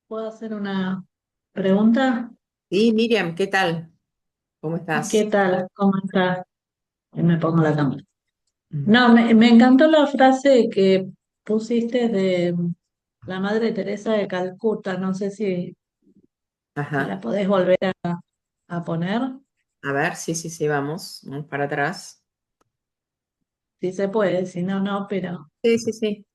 ¿Puedo hacer una pregunta?
Sí, Miriam, ¿qué tal? ¿Cómo
¿Qué
estás?
tal? ¿Cómo estás? Me pongo la cámara.
Mm.
No, me encantó la frase que pusiste de la Madre Teresa de Calcuta. No sé si la
Ajá.
podés volver a poner,
A ver, sí, sí, sí, vamos. Vamos para atrás.
si se puede, si no, no, pero
Sí, sí, sí.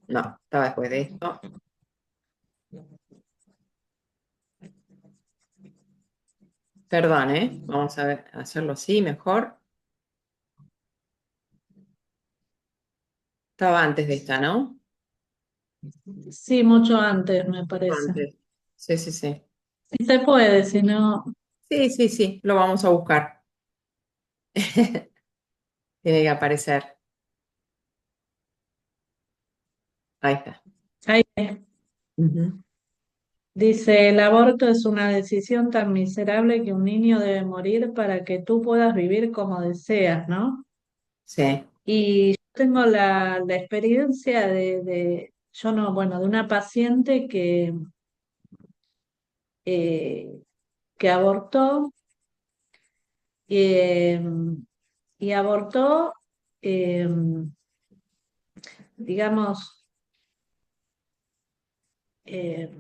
No, estaba después de esto. Perdón, ¿eh? Vamos a ver, hacerlo así mejor. Estaba antes de esta, ¿no?
sí, mucho antes, me parece.
Antes. Sí, sí, sí.
Si se puede, si no,
Sí, sí, sí, lo vamos a buscar. Tiene que aparecer. Ahí está.
ahí.
Ujú.
Dice, el aborto es una decisión tan miserable que un niño debe morir para que tú puedas vivir como deseas, ¿no?
Sí,
Y yo tengo la experiencia yo no, bueno, de una paciente eh, que abortó eh, y abortó, eh, digamos, eh,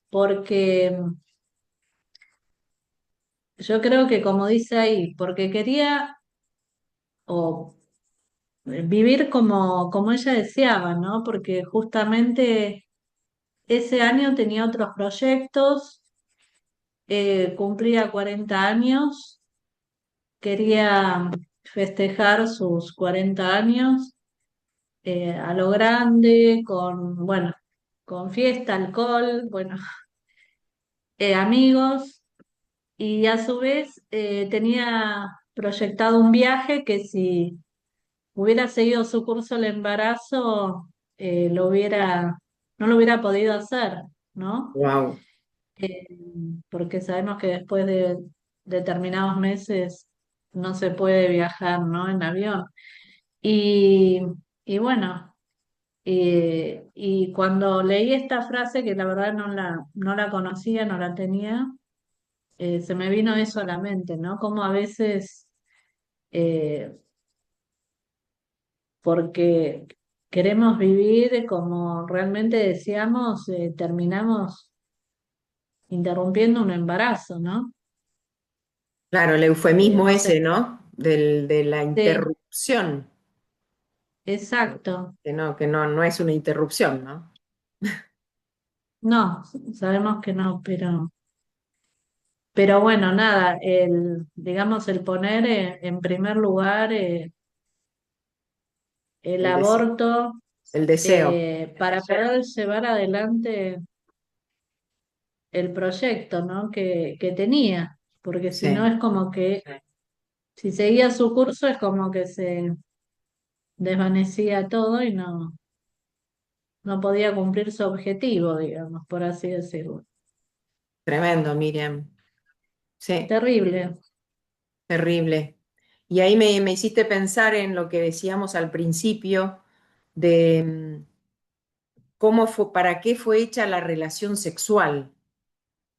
porque yo creo que como dice ahí, porque quería o vivir como ella deseaba, ¿no? Porque justamente ese año tenía otros proyectos, cumplía 40 años, quería festejar sus 40 años a lo grande, bueno, con fiesta, alcohol, bueno, amigos, y a su vez tenía proyectado un viaje que si hubiera seguido su curso el embarazo, no lo hubiera podido hacer, ¿no?
wow.
Eh, Porque sabemos que después de determinados meses no se puede viajar, ¿no? En avión. Y, y bueno, y cuando leí esta frase, que la verdad no la conocía, no la tenía, se me vino eso a la mente, ¿no? Como a veces, eh, porque queremos vivir como realmente deseamos, terminamos interrumpiendo un embarazo, ¿no?
Claro, el eufemismo
No sé.
ese, ¿no? De la
Sí,
interrupción,
exacto.
que no, no es una interrupción, ¿no?
No, sabemos que no, pero bueno, nada, digamos, el poner en primer lugar el
El deseo.
aborto
El deseo,
para poder llevar adelante el proyecto, ¿no? Que tenía, porque si no
sí.
es como que, si seguía su curso es como que se desvanecía todo y no podía cumplir su objetivo, digamos, por así decirlo.
Tremendo, Miriam. Sí,
Terrible.
terrible. Y ahí me hiciste pensar en lo que decíamos al principio de cómo fue, para qué fue hecha la relación sexual,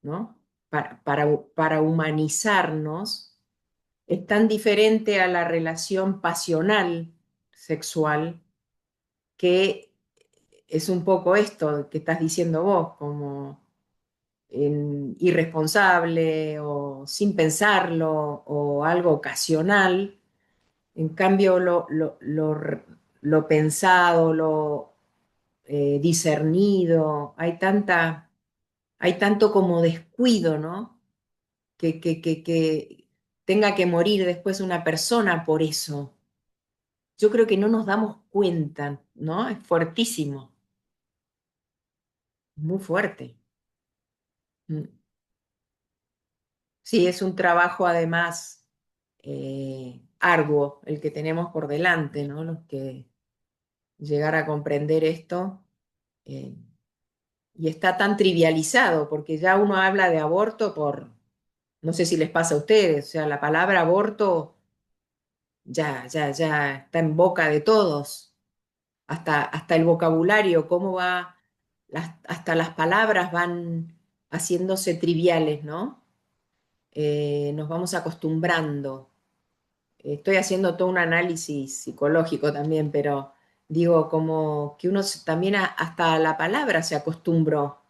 ¿no? Para humanizarnos. Es tan diferente a la relación pasional sexual que es un poco esto que estás diciendo vos, como irresponsable o sin pensarlo o algo ocasional. En cambio, lo pensado, lo discernido, hay tanto como descuido, ¿no? Que tenga que morir después una persona por eso. Yo creo que no nos damos cuenta, ¿no? Es fuertísimo, muy fuerte. Mm. Sí, es un trabajo además arduo el que tenemos por delante, ¿no? Los que llegar a comprender esto. eh, y está tan trivializado, porque ya uno habla de aborto por, no sé si les pasa a ustedes, o sea, la palabra aborto ya está en boca de todos, hasta el vocabulario, cómo va, hasta las palabras van haciéndose triviales, ¿no? Nos vamos acostumbrando. Estoy haciendo todo un análisis psicológico también, pero digo, como que uno también hasta a la palabra se acostumbró.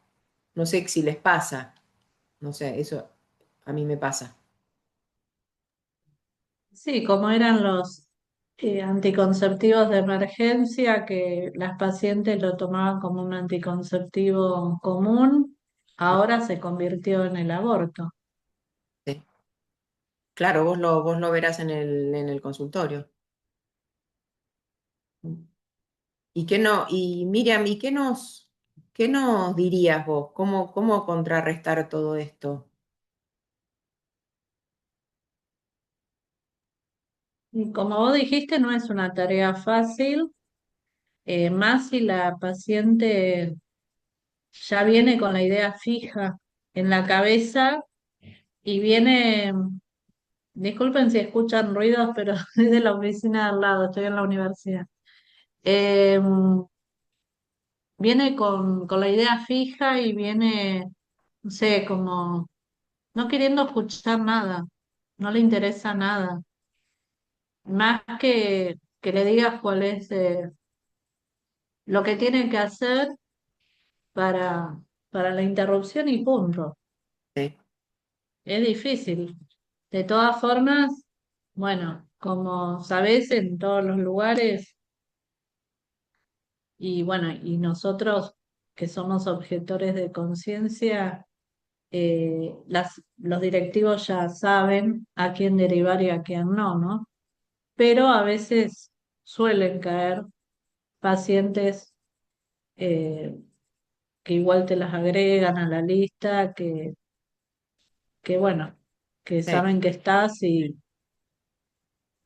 No sé si les pasa, no sé, eso a mí me pasa.
Sí, como eran los anticonceptivos de emergencia, que las pacientes lo tomaban como un anticonceptivo común, ahora se convirtió en el aborto.
Sí. Claro, vos lo verás en el consultorio. ¿Y qué no? Y Miriam, ¿y qué nos dirías vos? Cómo contrarrestar todo esto?
Y como vos dijiste, no es una tarea fácil, más si la paciente ya viene con la idea fija en la cabeza y viene, disculpen si escuchan ruidos, pero es de la oficina de al lado, estoy en la universidad. Eh, Viene con la idea fija y viene, no sé, como no queriendo escuchar nada, no le interesa nada, más que le digas cuál es lo que tiene que hacer para, para la interrupción y punto.
Sí,
Es difícil. De todas formas, bueno, como sabés, en todos los lugares, y bueno, y nosotros que somos objetores de conciencia, los directivos ya saben a quién derivar y a quién no, ¿no? Pero a veces suelen caer pacientes eh, que igual te las agregan a la lista, que bueno, que
sí.
saben que estás y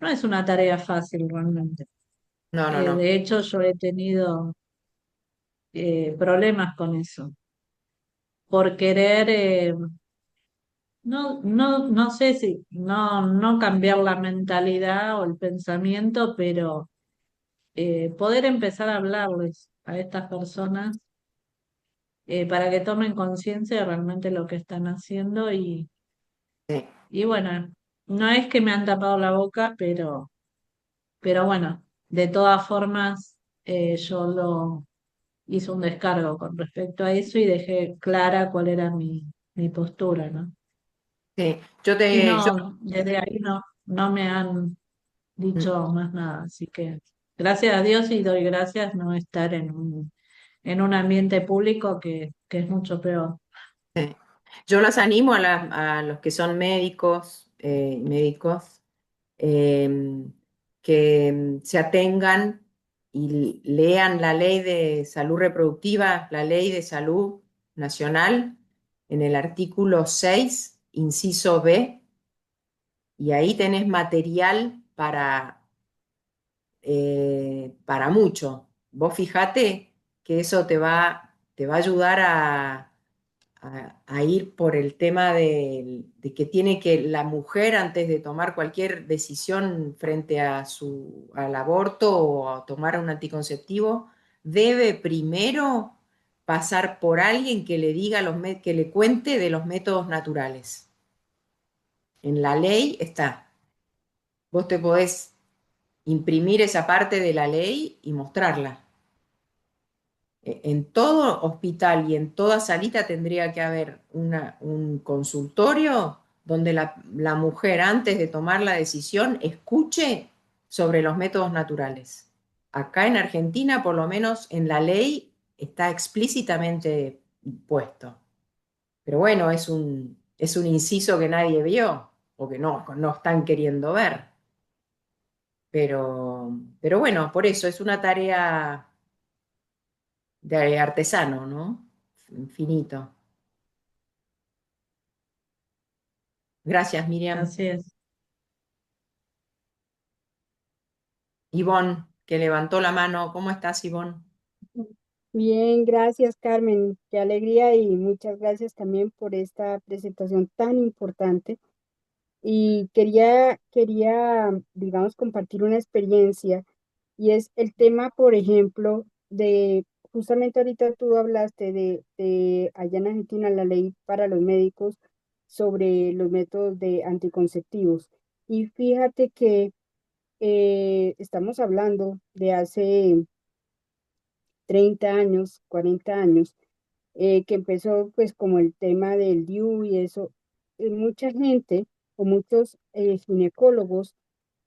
no es una tarea fácil realmente.
No, no, no.
De hecho, yo he tenido problemas con eso, por querer, no sé si, no cambiar la mentalidad o el pensamiento, pero poder empezar a hablarles a estas personas para que tomen conciencia de realmente lo que están haciendo
Sí,
y bueno, no es que me han tapado la boca, pero bueno, de todas formas yo lo hice un descargo con respecto a eso y dejé clara cuál era mi postura, ¿no?
sí.
Y no, desde ahí no me han
Mm,
dicho más nada, así que gracias a Dios y doy gracias no estar en un ambiente público que es mucho peor.
sí. Yo los animo a los que son médicos, eh, que se atengan y lean la ley de salud reproductiva, la ley de salud nacional, en el artículo 6 inciso B, y ahí tenés material para mucho. Vos fijate que eso te va a ayudar a ir por el tema de que tiene que la mujer antes de tomar cualquier decisión frente al aborto o a tomar un anticonceptivo, debe primero pasar por alguien que le diga que le cuente de los métodos naturales. En la ley está. Vos te podés imprimir esa parte de la ley y mostrarla. En todo hospital y en toda salita tendría que haber un consultorio donde la mujer antes de tomar la decisión escuche sobre los métodos naturales. Acá en Argentina, por lo menos en la ley, está explícitamente puesto. Pero bueno, es un inciso que nadie vio o que no están queriendo ver. Pero bueno, por eso es una tarea de artesano, ¿no? Infinito. Gracias, Miriam.
Así es.
Ivonne, que levantó la mano. ¿Cómo estás, Ivonne?
Bien, gracias Carmen, qué alegría y muchas gracias también por esta presentación tan importante. Y digamos, compartir una experiencia y es el tema, por ejemplo, justamente ahorita tú hablaste de allá en Argentina la ley para los médicos sobre los métodos de anticonceptivos. Y fíjate que estamos hablando de hace 30 años, 40 años, que empezó pues como el tema del DIU y eso. Mucha gente o muchos ginecólogos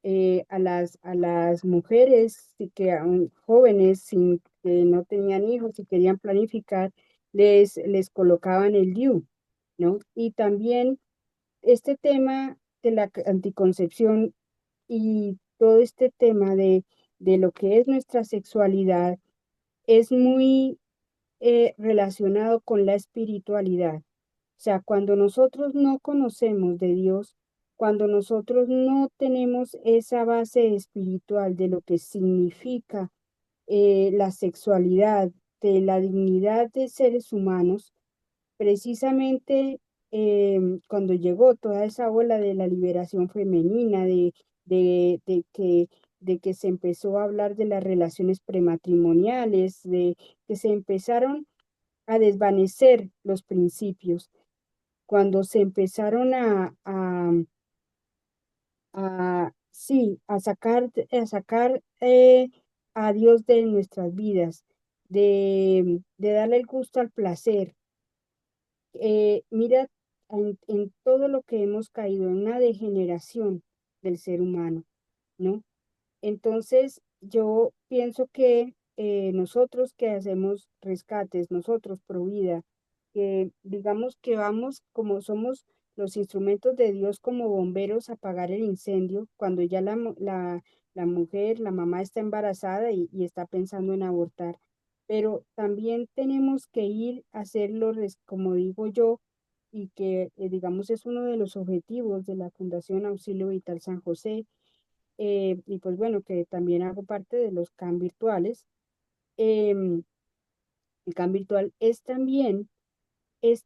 a las mujeres que aún jóvenes sin que no tenían hijos y querían planificar, les colocaban el DIU, ¿no? Y también este tema de la anticoncepción y todo este tema de lo que es nuestra sexualidad es muy relacionado con la espiritualidad. O sea, cuando nosotros no conocemos de Dios, cuando nosotros no tenemos esa base espiritual de lo que significa la sexualidad, de la dignidad de seres humanos, precisamente cuando llegó toda esa ola de la liberación femenina, de, de que, de que se empezó a hablar de las relaciones prematrimoniales, de que se empezaron a desvanecer los principios, cuando se empezaron sí, a sacar a Dios de nuestras vidas, de darle el gusto al placer. Mira en todo lo que hemos caído, en una degeneración del ser humano, ¿no? Entonces, yo pienso que nosotros que hacemos rescates, nosotros pro vida, que digamos que vamos como somos los instrumentos de Dios como bomberos a apagar el incendio cuando ya la mujer, la mamá está embarazada y está pensando en abortar. Pero también tenemos que ir a hacerlo, como digo yo, y que digamos es uno de los objetivos de la Fundación Auxilio Vital San José, y pues bueno, que también hago parte de los CAM virtuales. em, el CAM virtual es también el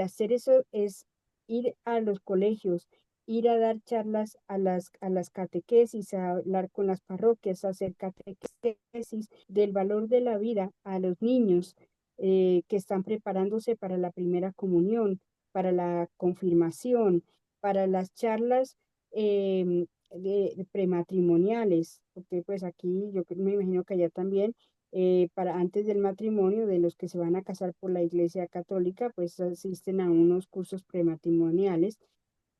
hacer eso, es ir a los colegios, ir a dar charlas a las catequesis, a hablar con las parroquias, a hacer catequesis del valor de la vida a los niños que están preparándose para la primera comunión, para la confirmación, para las charlas de prematrimoniales, porque pues aquí yo me imagino que allá también para antes del matrimonio, de los que se van a casar por la Iglesia Católica, pues asisten a unos cursos prematrimoniales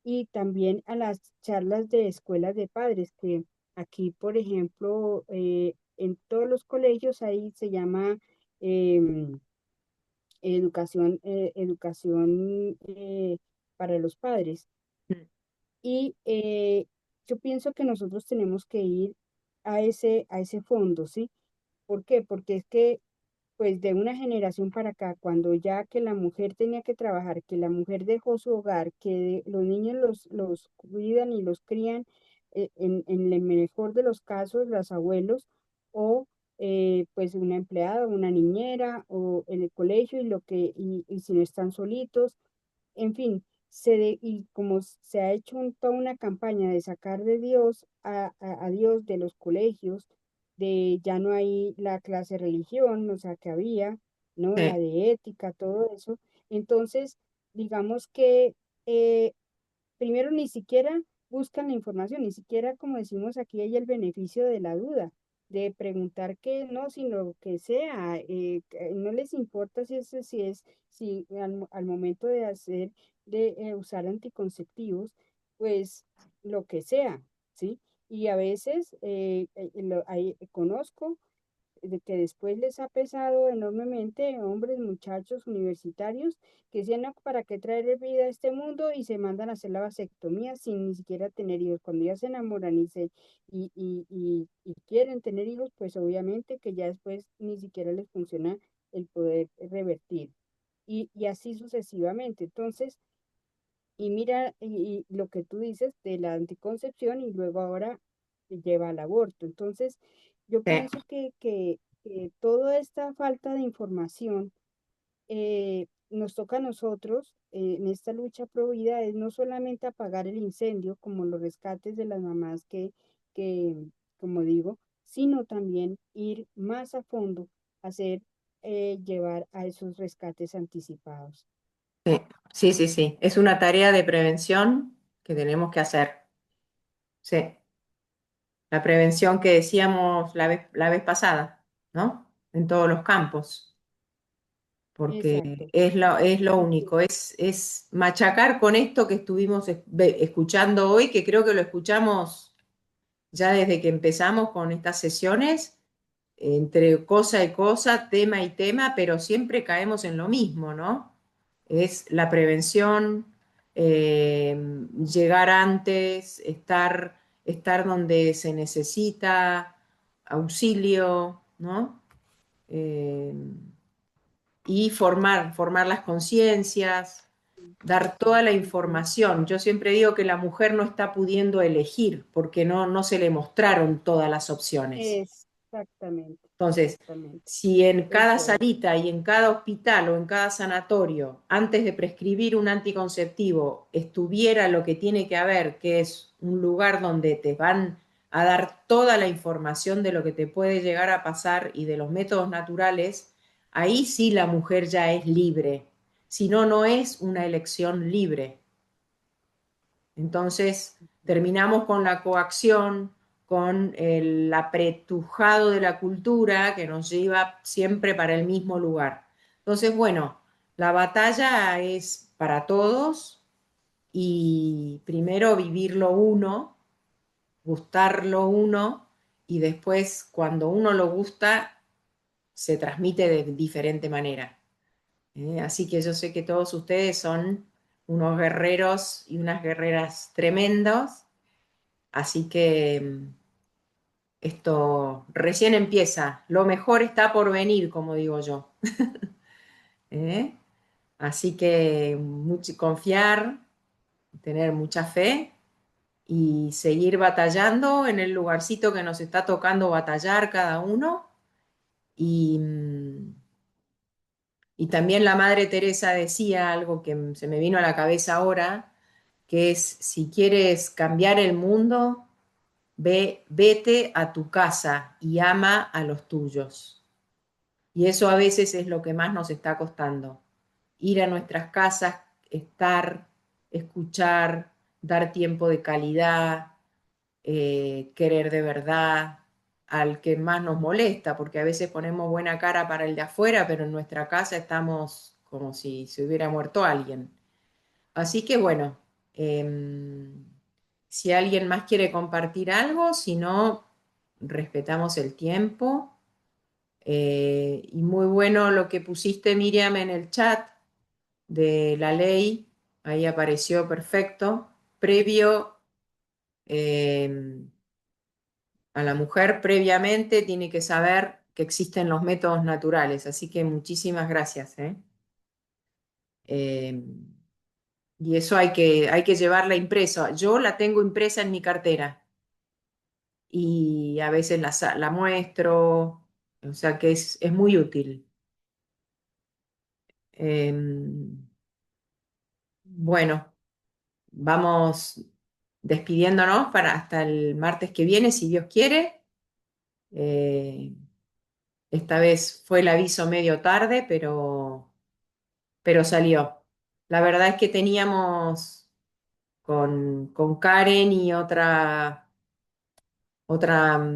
y también a las charlas de escuelas de padres, que aquí, por ejemplo, en todos los colegios ahí se llama educación para los padres. Y yo pienso que nosotros tenemos que ir a ese fondo, ¿sí? ¿Por qué? Porque es que pues de una generación para acá, cuando ya que la mujer tenía que trabajar, que la mujer dejó su hogar, que los niños los cuidan y los crían, en el mejor de los casos, los abuelos, o pues una empleada, una niñera o en el colegio y si no están solitos, en fin, y como se ha hecho toda una campaña de sacar de Dios a Dios de los colegios, de ya no hay la clase de religión, o sea, que había, ¿no? La
Sí,
de ética, todo eso. Entonces, digamos que eh, primero ni siquiera buscan la información, ni siquiera, como decimos aquí, hay el beneficio de la duda, de preguntar que no, sino que sea, que no les importa si al momento de usar anticonceptivos, pues lo que sea, ¿sí? Y a veces conozco de que después les ha pesado enormemente hombres, muchachos universitarios que dicen, no, ¿para qué traer vida a este mundo? Y se mandan a hacer la vasectomía sin ni siquiera tener hijos. Cuando ya se enamoran y quieren tener hijos, pues obviamente que ya después ni siquiera les funciona el poder revertir. Y así sucesivamente. Entonces, y mira, y lo que tú dices de la anticoncepción y luego ahora lleva al aborto. Entonces, yo
sí.
pienso que toda esta falta de información nos toca a nosotros en esta lucha pro vida es no solamente apagar el incendio, como los rescates de las mamás que como digo, sino también ir más a fondo, hacer, llevar a esos rescates anticipados.
Sí, sí, sí, sí. Es una tarea de prevención que tenemos que hacer. Sí, la prevención que decíamos la vez pasada, ¿no? En todos los campos, porque
Exacto.
es lo
Así
único, es machacar con esto que estuvimos escuchando hoy, que creo que lo escuchamos ya desde que empezamos con estas sesiones, entre cosa y cosa, tema y tema, pero siempre caemos en lo mismo, ¿no? Es la prevención, llegar antes, estar donde se necesita auxilio, ¿no? Eh, y formar las conciencias, dar toda la
Ujú.
información. Yo siempre digo que la mujer no está pudiendo elegir porque no se le mostraron todas las opciones.
Exactamente,
Entonces,
exactamente.
si en cada
Eso es.
salita y en cada hospital o en cada sanatorio, antes de prescribir un anticonceptivo, estuviera lo que tiene que haber, que es un lugar donde te van a dar toda la información de lo que te puede llegar a pasar y de los métodos naturales, ahí sí la mujer ya es libre. Si no, no es una elección libre. Entonces terminamos con la coacción, con el apretujado de la cultura que nos lleva siempre para el mismo lugar. Entonces, bueno, la batalla es para todos y primero vivirlo uno, gustarlo uno y después cuando uno lo gusta se transmite de diferente manera. Así que yo sé que todos ustedes son unos guerreros y unas guerreras tremendos. Así que esto recién empieza. Lo mejor está por venir, como digo yo. ¿Eh? Así que confiar, tener mucha fe y seguir batallando en el lugarcito que nos está tocando batallar cada uno. Y, y también la Madre Teresa decía algo que se me vino a la cabeza ahora, que es, si quieres cambiar el mundo, vete a tu casa y ama a los tuyos. Y eso a veces es lo que más nos está costando. Ir a nuestras casas, estar, escuchar, dar tiempo de calidad, querer de verdad al que más nos molesta, porque a veces ponemos buena cara para el de afuera, pero en nuestra casa estamos como si se hubiera muerto alguien. Así que bueno, si alguien más quiere compartir algo, si no, respetamos el tiempo. Y muy bueno lo que pusiste, Miriam, en el chat de la ley, ahí apareció perfecto. Previo eh, a la mujer, previamente tiene que saber que existen los métodos naturales, así que muchísimas gracias. Eh, y eso hay que llevarla impreso. Yo la tengo impresa en mi cartera y a veces la muestro. O sea que es muy útil. Em, bueno, vamos despidiéndonos para hasta el martes que viene, si Dios quiere. Eh, esta vez fue el aviso medio tarde, pero salió. La verdad es que teníamos con Karen y otra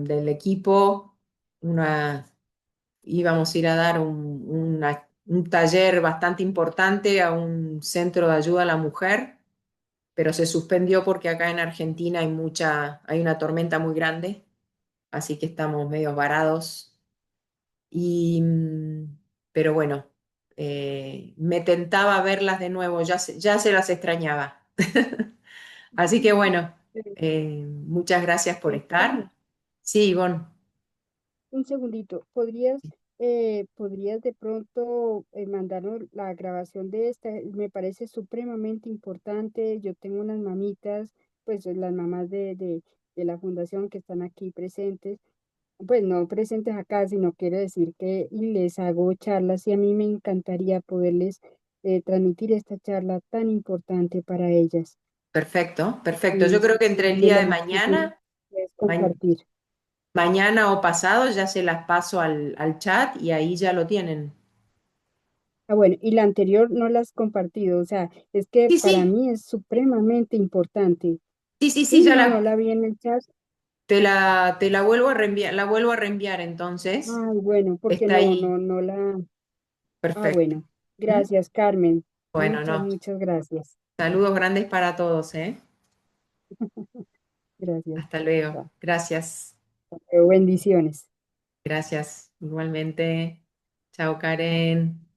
del equipo, íbamos a ir a dar un taller bastante importante a un centro de ayuda a la mujer, pero se suspendió porque acá en Argentina hay una tormenta muy grande, así que estamos medio varados. Y, pero bueno, me tentaba verlas de nuevo, ya se las extrañaba. Así que bueno,
Eh,
muchas gracias por estar.
Carmen,
Sí, Ivonne.
un segundito, ¿podrías de pronto mandarnos la grabación de esta? Me parece supremamente importante. Yo tengo unas mamitas, pues las mamás de la fundación que están aquí presentes, pues no presentes acá, sino quiero decir que y les hago charlas y a mí me encantaría poderles transmitir esta charla tan importante para ellas.
Perfecto, perfecto. Yo
Y
creo
si
que entre el
de
día
lo
de
más que tú puedes
ma-
compartir.
mañana o pasado ya se las paso al chat y ahí ya lo tienen.
Ah, bueno, y la anterior no la has compartido, o sea, es que
Sí,
para
sí,
mí es supremamente importante.
sí,
Sí, no, no la vi en el chat.
te la vuelvo a reenviar entonces.
Ay, bueno, porque
Está
no,
ahí.
no, no la. Ah,
Perfecto.
bueno.
¿Mm?
Gracias, Carmen.
Bueno,
Muchas,
no.
muchas gracias.
Saludos grandes para todos, ¿eh?
Gracias.
Hasta luego.
Chao.
Gracias.
Bendiciones.
Gracias. Igualmente. Chao, Karen.